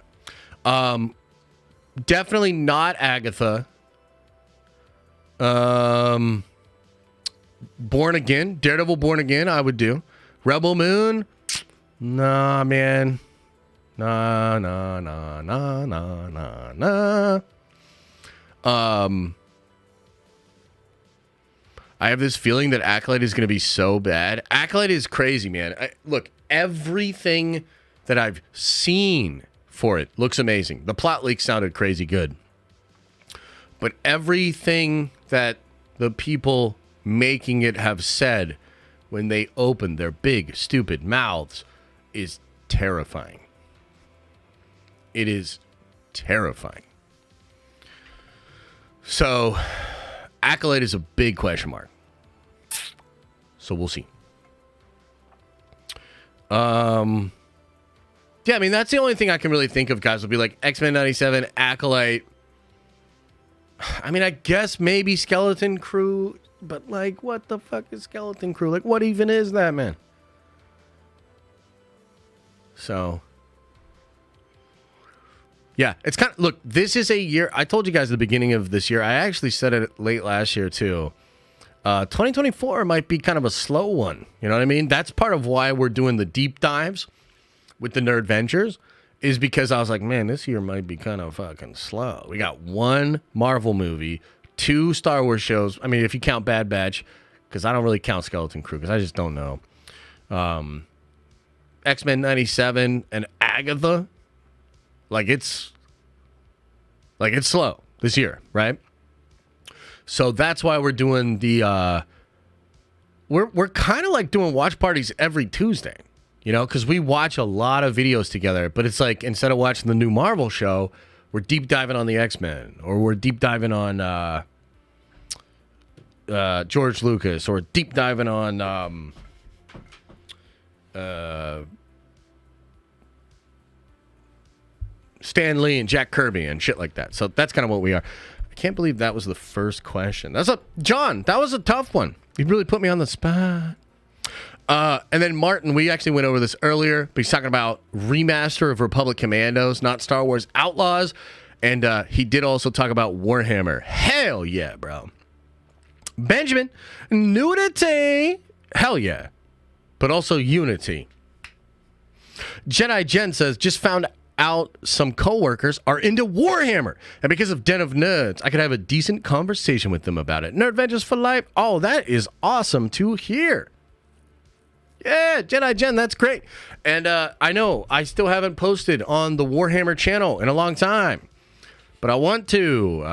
Definitely not Agatha. Born Again. Daredevil Born Again, I would do. Rebel Moon. Nah, man. Nah. I have this feeling that Acolyte is going to be so bad. Acolyte is crazy, man. Look, everything that I've seen for it looks amazing. The plot leak sounded crazy good. But everything that the people making it have said when they open their big, stupid mouths is terrifying. It is terrifying. So, Acolyte is a big question mark. So we'll see. Yeah, I mean, that's the only thing I can really think of, guys. Will be like X-Men 97, Acolyte. I mean, I guess maybe Skeleton Crew, but like, what the fuck is Skeleton Crew? Like, what even is that, man? So, yeah, it's kind of, look, this is a year, I told you guys at the beginning of this year, I actually said it late last year too. 2024 might be kind of a slow one. You know what I mean? That's part of why we're doing the deep dives with the Nerd Ventures, is because I was like, man, this year might be kind of fucking slow. We got 1 Marvel movie, 2 Star Wars shows. I mean, if you count Bad Batch, because I don't really count Skeleton Crew, because I just don't know. X-Men 97 and Agatha. Like it's slow this year, right? So that's why we're doing the we're kind of like doing watch parties every Tuesday, you know, because we watch a lot of videos together. But it's like, instead of watching the new Marvel show, we're deep diving on the X-Men, or we're deep diving on George Lucas, or deep diving on Stan Lee and Jack Kirby and shit like that. So that's kind of what we are. I can't believe that was the first question. John, that was a tough one. You really put me on the spot. And then Martin, we actually went over this earlier, but he's talking about remaster of Republic Commandos, not Star Wars Outlaws. And he did also talk about Warhammer. Hell yeah, bro. Benjamin, nudity. Hell yeah. But also unity. Jedi Jen says, just found out some coworkers are into Warhammer, and because of Den of Nerds, I could have a decent conversation with them about it. Nerd Ventures for life. Oh, that is awesome to hear. Yeah, Jedi Jen, that's great. And I know I still haven't posted on the Warhammer channel in a long time, but I want to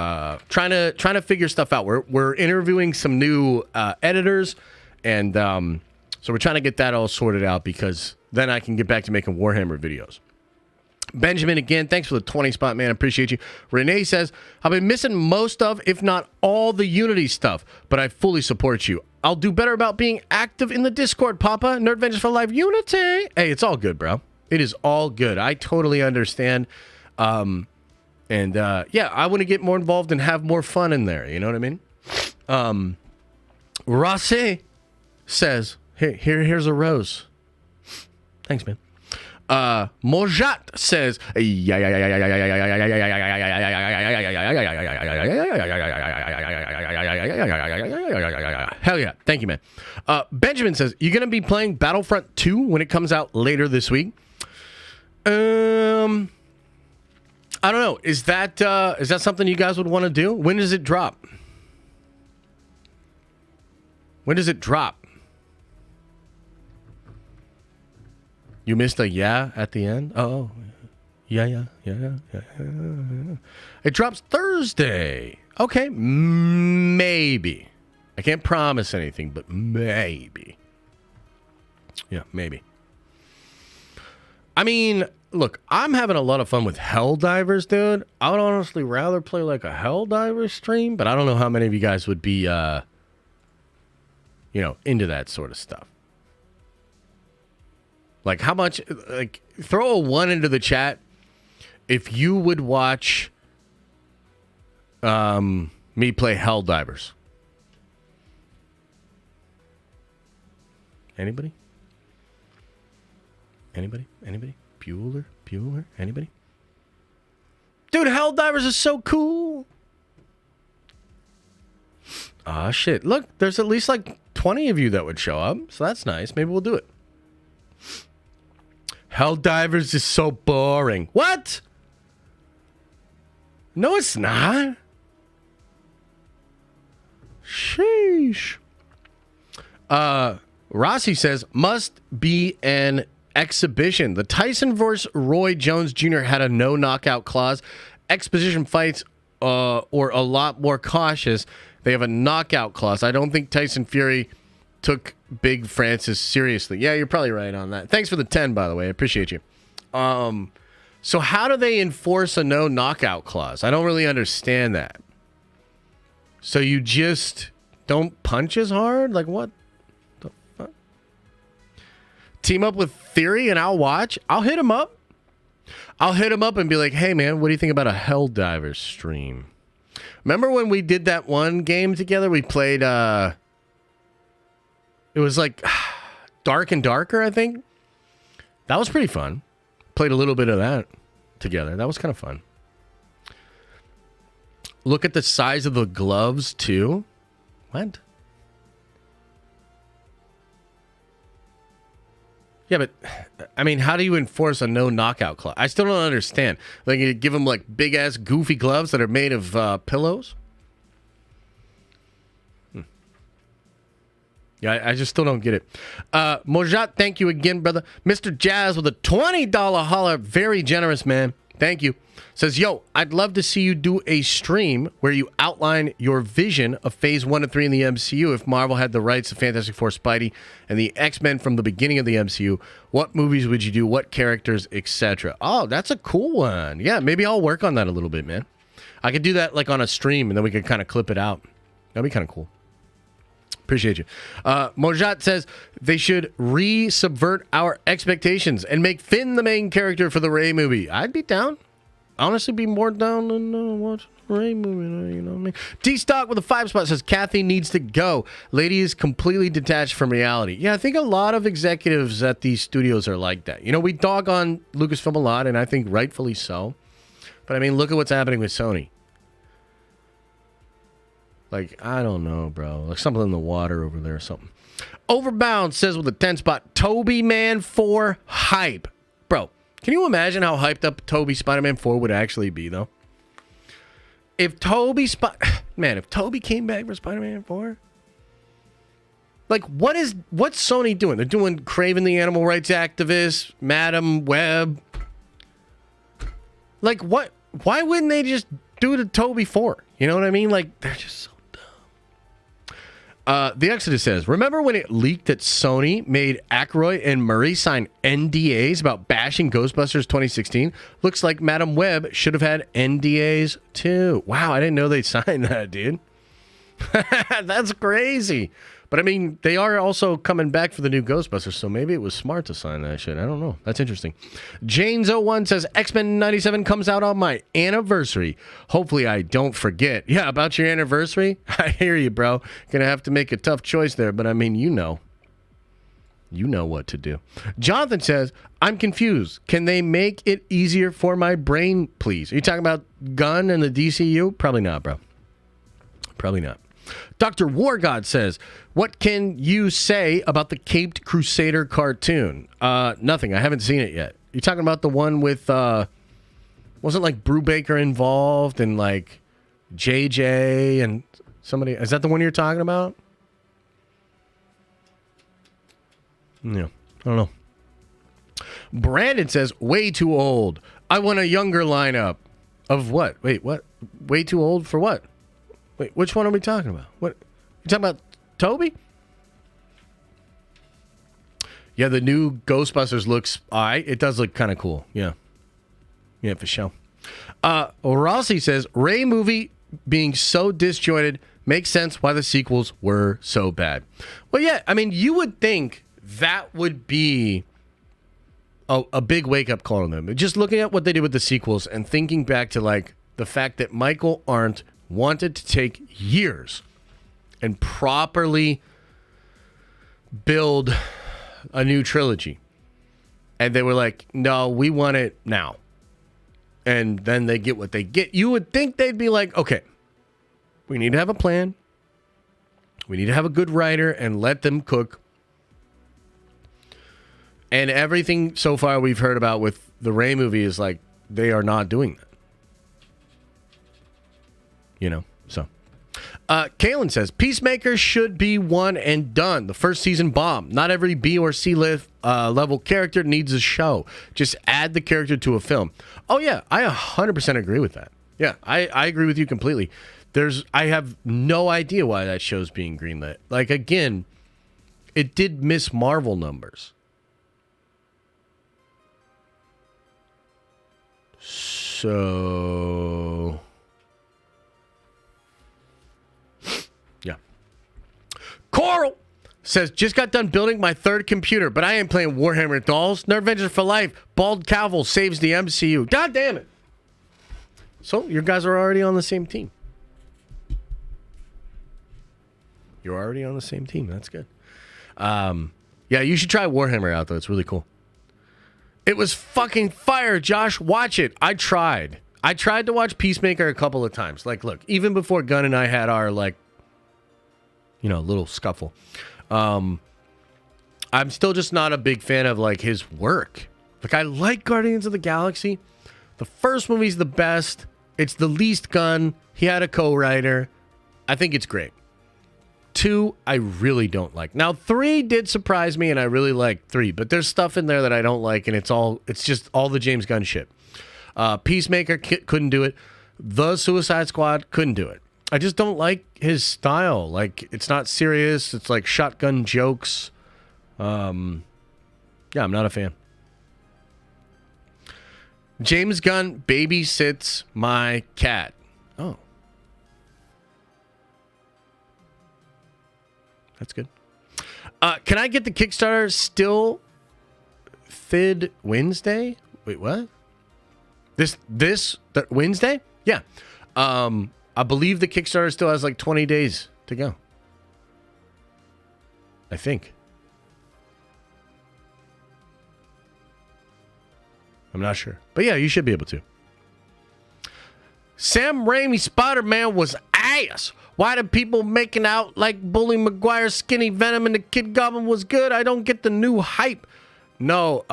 trying to figure stuff out. We're interviewing some new editors, and so we're trying to get that all sorted out, because then I can get back to making Warhammer videos. Benjamin, again, thanks for the 20 spot, man. Appreciate you. Renee says, I've been missing most of, if not all, the Unity stuff, but I fully support you. I'll do better about being active in the Discord, Papa. Nerd Ventures for Life, Unity. Hey, it's all good, bro. It is all good. I totally understand. Yeah, I want to get more involved and have more fun in there. You know what I mean? Rosé says, here's a rose. Thanks, man. Mojat says, hell yeah. Thank you, man. Benjamin says, you going to be playing Battlefront 2 when it comes out later this week? I don't know. Is that something you guys would want to do? When does it drop? When does it drop? You missed a yeah at the end? Oh, yeah. It drops Thursday. Okay, maybe. I can't promise anything, but maybe. Yeah, maybe. I mean, look, I'm having a lot of fun with Helldivers, dude. I would honestly rather play like a Helldivers stream, but I don't know how many of you guys would be, into that sort of stuff. Like, how much, like, throw a 1 into the chat if you would watch me play Helldivers. Anybody? Bueller? Anybody? Dude, Helldivers is so cool. Ah, shit. Look, there's at least like 20 of you that would show up, so that's nice. Maybe we'll do it. Helldivers is so boring. What? No, it's not. Sheesh. Rossi says, must be an exhibition. The Tyson vs. Roy Jones Jr. had a no knockout clause. Exposition fights or a lot more cautious. They have a knockout clause. I don't think Tyson Fury took Big Francis seriously. Yeah, you're probably right on that. Thanks for the 10, by the way. I appreciate you. So how do they enforce a no knockout clause? I don't really understand that. So you just don't punch as hard? Like what the fuck? Team up with Theory and I'll watch. I'll hit him up. I'll hit him up and be like, hey man, what do you think about a Helldivers stream? Remember when we did that one game together? We played, it was like Dark and Darker, I think. That was pretty fun. Played a little bit of that together. That was kind of fun. Look at the size of the gloves, too. What? Yeah, but, I mean, how do you enforce a no knockout clause? I still don't understand. Like, you give them, like, big-ass, goofy gloves that are made of pillows? Yeah, I just still don't get it. Mojat, thank you again, brother. Mr. Jazz with a $20 holler. Very generous, man. Thank you. Says, yo, I'd love to see you do a stream where you outline your vision of Phase 1 and 3 in the MCU if Marvel had the rights to Fantastic Four, Spidey, and the X-Men from the beginning of the MCU. What movies would you do? What characters, etc.? Oh, that's a cool one. Yeah, maybe I'll work on that a little bit, man. I could do that like on a stream, and then we could kind of clip it out. That'd be kind of cool. Appreciate you. Mojat says they should re-subvert our expectations and make Finn the main character for the Rey movie. I'd be down. Honestly, be more down than watch the Rey movie. You know what I mean? D-Stock with a 5 spot says Kathy needs to go. Lady is completely detached from reality. Yeah, I think a lot of executives at these studios are like that. You know, we dog on Lucasfilm a lot, and I think rightfully so. But I mean, look at what's happening with Sony. Like, I don't know, bro. Like something in the water over there or something. Overbound says with a 10 spot, Toby Man 4 hype. Bro, can you imagine how hyped up Toby Spider-Man 4 would actually be, though? If Toby came back for Spider-Man 4? Like, what's Sony doing? They're doing Kraven the Animal Rights Activist, Madam Web. Like, what? Why wouldn't they just do the Toby 4? You know what I mean? Like, they're just so... The Exodus says, remember when it leaked that Sony made Aykroyd and Murray sign NDAs about bashing Ghostbusters 2016? Looks like Madam Web should have had NDAs too. Wow, I didn't know they signed that, dude. That's crazy. But I mean, they are also coming back for the new Ghostbusters, so maybe it was smart to sign that shit. I don't know. That's interesting. Janes01 says, X-Men 97 comes out on my anniversary. Hopefully I don't forget. Yeah, about your anniversary? I hear you, bro. Gonna have to make a tough choice there, but I mean, you know. You know what to do. Jonathan says, I'm confused. Can they make it easier for my brain, please? Are you talking about Gunn and the DCU? Probably not, bro. Probably not. Dr. Wargod says, what can you say about the Caped Crusader cartoon? Nothing. I haven't seen it yet. You talking about the one with, wasn't like Brubaker involved and like JJ and somebody? Is that the one you're talking about? Yeah. I don't know. Brandon says, way too old. I want a younger lineup. Of what? Wait, what? Way too old for what? Wait, which one are we talking about? What? You talking about Toby? Yeah, the new Ghostbusters looks all right. It does look kind of cool. Yeah. Yeah, for sure. Rossi says, Ray movie being so disjointed makes sense why the sequels were so bad. Well, yeah, I mean, you would think that would be a big wake-up call on them. Just looking at what they did with the sequels and thinking back to, like, the fact that Michael Arndt wanted to take years and properly build a new trilogy. And they were like, no, we want it now. And then they get what they get. You would think they'd be like, okay, we need to have a plan. We need to have a good writer and let them cook. And everything so far we've heard about with the Ray movie is like, they are not doing that. You know, so. Kalen says, Peacemaker should be one and done. The first season bomb. Not every B or C level character needs a show. Just add the character to a film. Oh, yeah, I 100% agree with that. Yeah, I agree with you completely. I have no idea why that show's being greenlit. Like, again, it did miss Marvel numbers. So, yeah. Coral says, just got done building my third computer, but I ain't playing Warhammer Dolls. Nerd Avengers for life. Bald Cavill saves the MCU. God damn it. So, you guys are already on the same team. You're already on the same team. That's good. Yeah, you should try Warhammer out, though. It's really cool. It was fucking fire, Josh. Watch it. I tried to watch Peacemaker a couple of times. Like, look, even before Gunn and I had our, like, you know, little scuffle. I'm still just not a big fan of, like, his work. Like, I like Guardians of the Galaxy. The first movie's the best. It's the least Gunn. He had a co-writer. I think it's great. 2, I really don't like. Now, 3 did surprise me, and I really like 3. But there's stuff in there that I don't like, and it's just all the James Gunn shit. Peacemaker couldn't do it. The Suicide Squad couldn't do it. I just don't like his style. Like, it's not serious. It's like shotgun jokes. Yeah, I'm not a fan. James Gunn babysits my cat. Oh. That's good. Can I get the Kickstarter still Thid Wednesday? Wait, what? This Wednesday? Yeah. I believe the Kickstarter still has like 20 days to go. I think. I'm not sure. But yeah, you should be able to. Sam Raimi Spider-Man was ass. Why do people making out like Bully Maguire, Skinny Venom, and the Kid Goblin was good? I don't get the new hype. No,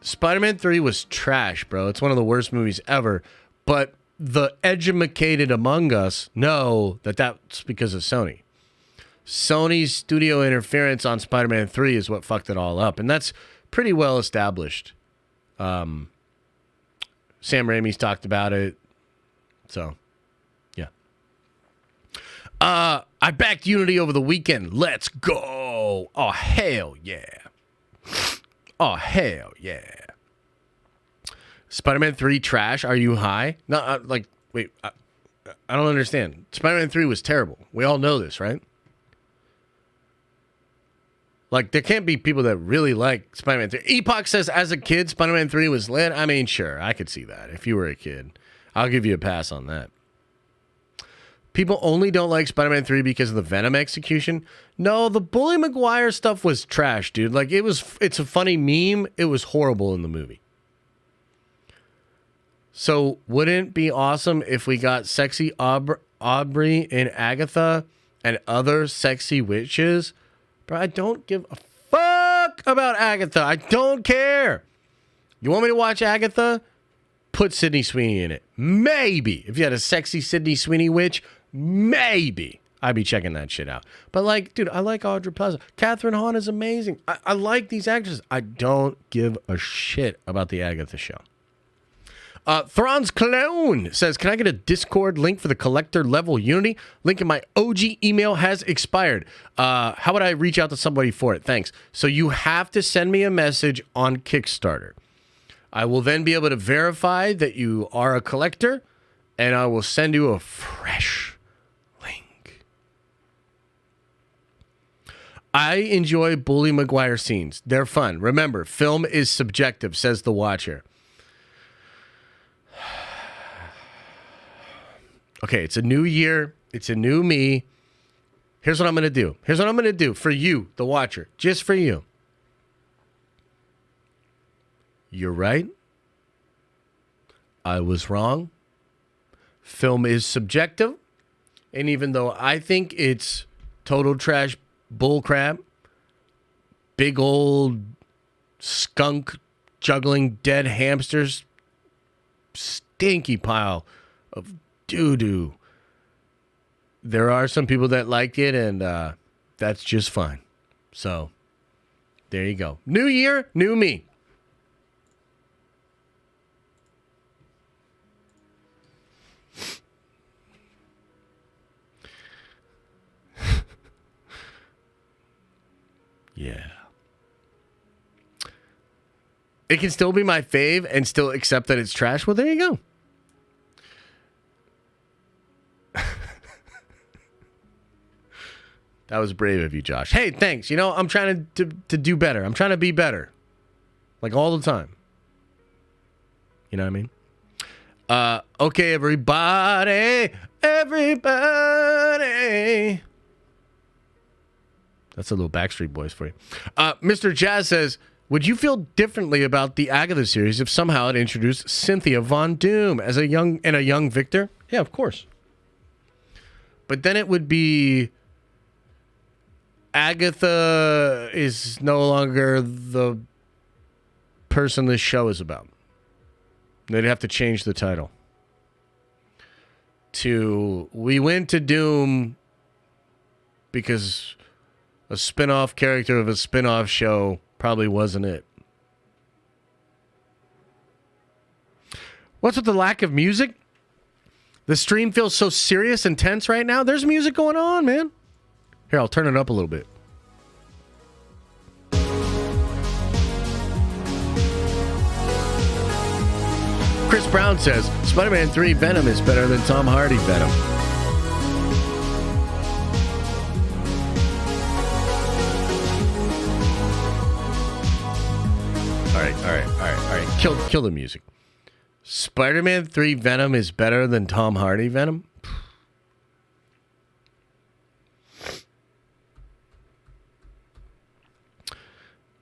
Spider-Man 3 was trash, bro. It's one of the worst movies ever. But the educated among us know that that's because of Sony. Sony's studio interference on Spider-Man 3 is what fucked it all up. And that's pretty well established. Sam Raimi's talked about it. So, yeah. I backed Unity over the weekend. Let's go. Oh, hell yeah. Oh, hell yeah. Spider-Man 3 trash. Are you high? No, wait. I don't understand. Spider-Man 3 was terrible. We all know this, right? Like, there can't be people that really like Spider-Man 3. Epoch says, as a kid, Spider-Man 3 was lit. I mean, sure, I could see that. If you were a kid, I'll give you a pass on that. People only don't like Spider-Man 3 because of the Venom execution. No, the Bully Maguire stuff was trash, dude. Like, it's a funny meme. It was horrible in the movie. So, wouldn't it be awesome if we got sexy Aubrey and Agatha and other sexy witches? But I don't give a fuck about Agatha. I don't care. You want me to watch Agatha? Put Sydney Sweeney in it. Maybe. If you had a sexy Sydney Sweeney witch, maybe I'd be checking that shit out. But, like, dude, I like Audrey Plaza. Catherine Hahn is amazing. I like these actresses. I don't give a shit about the Agatha show. Thron's Clone says, can I get a Discord link for the collector level Unity? Link in my OG email has expired. How would I reach out to somebody for it? Thanks. So you have to send me a message on Kickstarter. I will then be able to verify that you are a collector, and I will send you a fresh link. I enjoy Bully Maguire scenes. They're fun. Remember, film is subjective, says the Watcher. Okay, it's a new year. It's a new me. Here's what I'm going to do. Here's what I'm going to do for you, the Watcher. Just for you. You're right. I was wrong. Film is subjective. And even though I think it's total trash bullcrap, big old skunk juggling dead hamsters, stinky pile of doo-doo. There are some people that like it, and that's just fine. So, there you go. New year, new me. Yeah. It can still be my fave and still accept that it's trash. Well, there you go. That was brave of you, Josh. Hey, thanks. You know, I'm trying to do better. I'm trying to be better. Like all the time. You know what I mean? Okay, everybody. Everybody. That's a little Backstreet Boys for you. Mr. Jazz says, would you feel differently about the Agatha series if somehow it introduced Cynthia Von Doom as a young Victor? Yeah, of course. But then it would be Agatha is no longer the person this show is about. They'd have to change the title to We Went to Doom because a spin-off character of a spin-off show probably wasn't it. What's with the lack of music? The stream feels so serious and tense right now. There's music going on, man. Here, I'll turn it up a little bit. Chris Brown says, Spider-Man 3 Venom is better than Tom Hardy Venom. All right. Kill the music. Spider-Man 3 Venom is better than Tom Hardy Venom?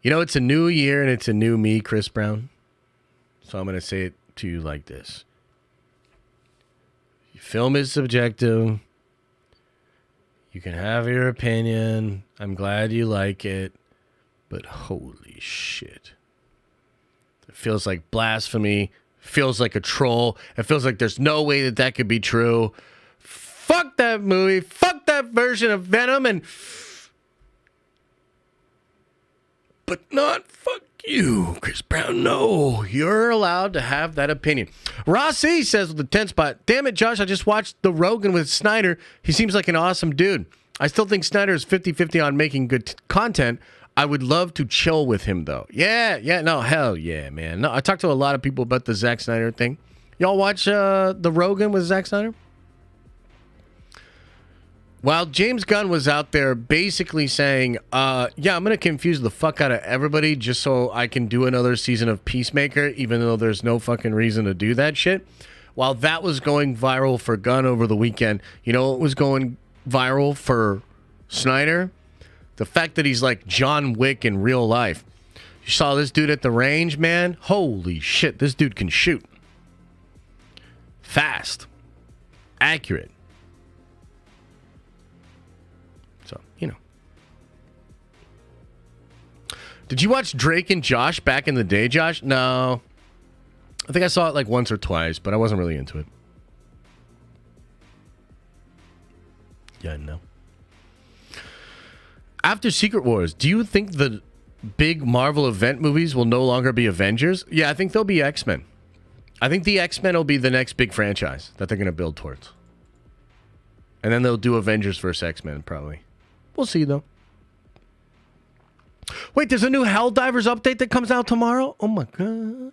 You know, it's a new year and it's a new me, Chris Brown. So I'm going to say it to you like this. Film is subjective. You can have your opinion. I'm glad you like it. But holy shit. It feels like blasphemy. Feels like a troll. It feels like there's no way that could be true. Fuck that movie. Fuck that version of Venom. But not fuck you, Chris Brown. No, you're allowed to have that opinion. Rossi says with the 10 spot, damn it, Josh, I just watched The Rogan with Snyder. He seems like an awesome dude. I still think Snyder is 50-50 on making good content. I would love to chill with him, though. Yeah, no, hell yeah, man. No, I talked to a lot of people about the Zack Snyder thing. Y'all watch The Rogan with Zack Snyder? While James Gunn was out there basically saying, yeah, I'm going to confuse the fuck out of everybody just so I can do another season of Peacemaker, even though there's no fucking reason to do that shit. While that was going viral for Gunn over the weekend, you know what was going viral for Snyder? The fact that he's like John Wick in real life. You saw this dude at the range, man? Holy shit, this dude can shoot. Fast. Accurate. So, you know. Did you watch Drake and Josh back in the day, Josh? No. I think I saw it like once or twice, but I wasn't really into it. Yeah, no. After Secret Wars, do you think the big Marvel event movies will no longer be Avengers? Yeah, I think they'll be X-Men. I think the X-Men will be the next big franchise that they're going to build towards. And then they'll do Avengers vs. X-Men, probably. We'll see, though. Wait, there's a new Helldivers update that comes out tomorrow? Oh, my God.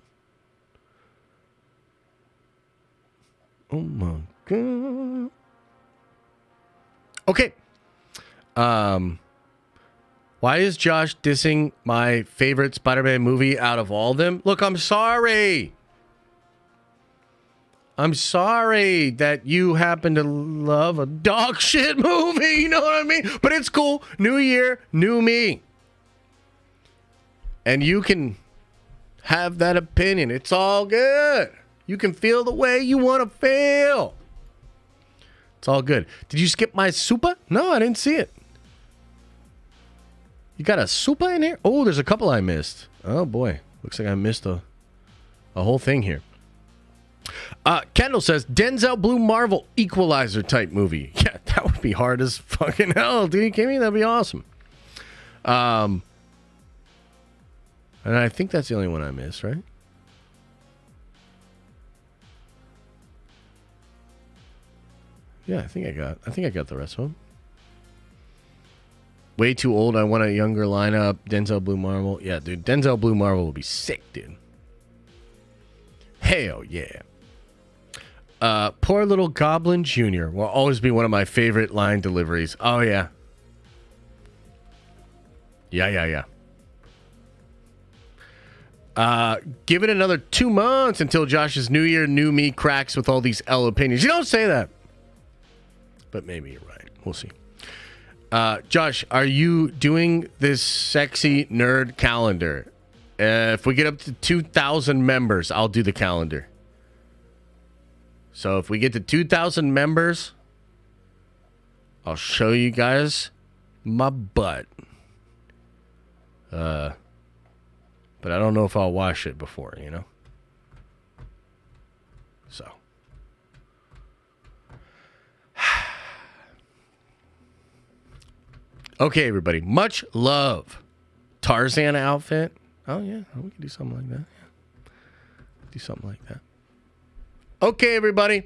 Oh, my God. Okay. Why is Josh dissing my favorite Spider-Man movie out of all of them? Look, I'm sorry. I'm sorry that you happen to love a dog shit movie. You know what I mean? But it's cool. New year, new me. And you can have that opinion. It's all good. You can feel the way you want to feel. It's all good. Did you skip my super? No, I didn't see it. You got a super in here? Oh, there's a couple I missed. Oh, boy. Looks like I missed a whole thing here. Kendall says, Denzel Blue Marvel Equalizer type movie. Yeah, that would be hard as fucking hell, dude. You kidding me? That'd be awesome. And I think that's the only one I missed, right? Yeah, I think I got the rest of them. Way too old. I want a younger lineup. Denzel Blue Marvel. Yeah, dude. Denzel Blue Marvel will be sick, dude. Hell yeah. Poor little Goblin Jr. will always be one of my favorite line deliveries. Oh, yeah. Yeah. Give it another 2 months until Josh's New Year, New Me cracks with all these L opinions. You don't say that. But maybe you're right. We'll see. Josh, are you doing this sexy nerd calendar? If we get up to 2,000 members, I'll do the calendar. So if we get to 2,000 members, I'll show you guys my butt. But I don't know if I'll wash it before, you know? So. Okay, everybody. Much love. Tarzan outfit. Oh, yeah. We can do something like that. Yeah. Do something like that. Okay, everybody.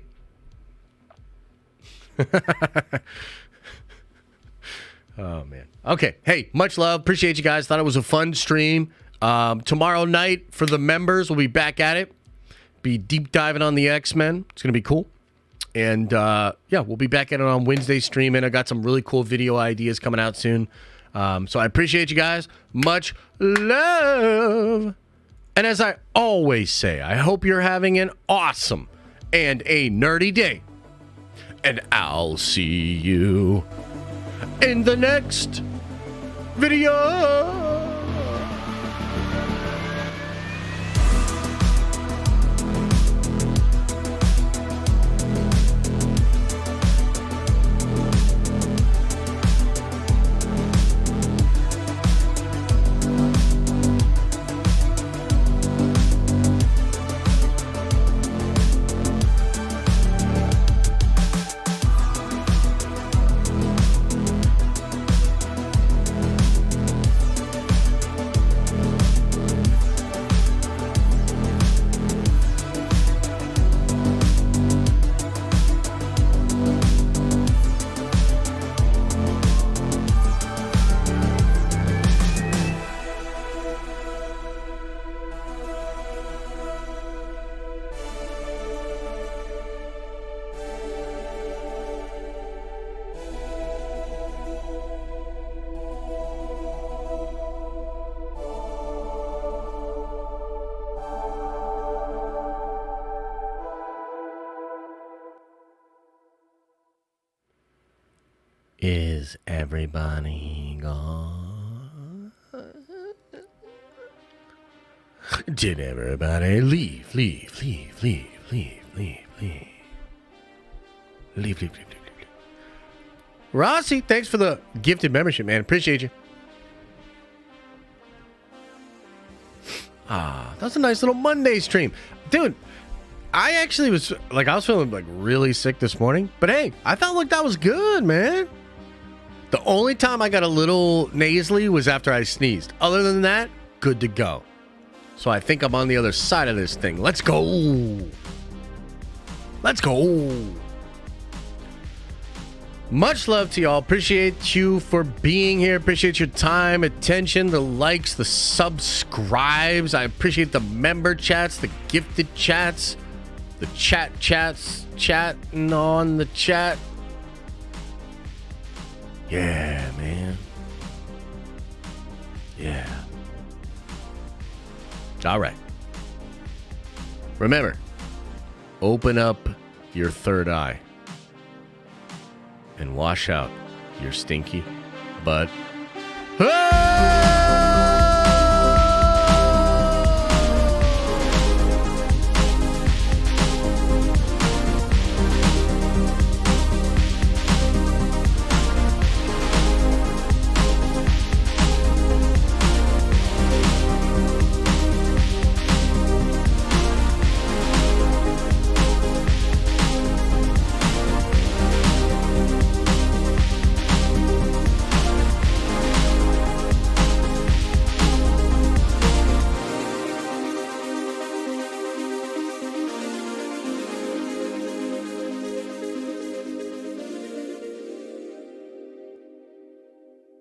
Oh, man. Okay. Hey, much love. Appreciate you guys. Thought it was a fun stream. Tomorrow night for the members, we'll be back at it. Be deep diving on the X-Men. It's going to be cool. And, yeah, we'll be back at it on Wednesday streaming. I got some really cool video ideas coming out soon. So I appreciate you guys. Much love. And as I always say, I hope you're having an awesome and a nerdy day. And I'll see you in the next video. Is everybody gone? Did everybody leave? Leave. Rossi, thanks for the gifted membership, man. Appreciate you. That was a nice little Monday stream. Dude, I actually was feeling like really sick this morning. But hey, I felt like that was good, man. The only time I got a little nasally was after I sneezed. Other than that, good to go. So I think I'm on the other side of this thing. Let's go. Let's go. Much love to y'all. Appreciate you for being here. Appreciate your time, attention, the likes, the subscribes. I appreciate the member chats, the gifted chats, the chats, chatting on the chat. Yeah, man. Yeah. All right. Remember, open up your third eye and wash out your stinky butt. Ah!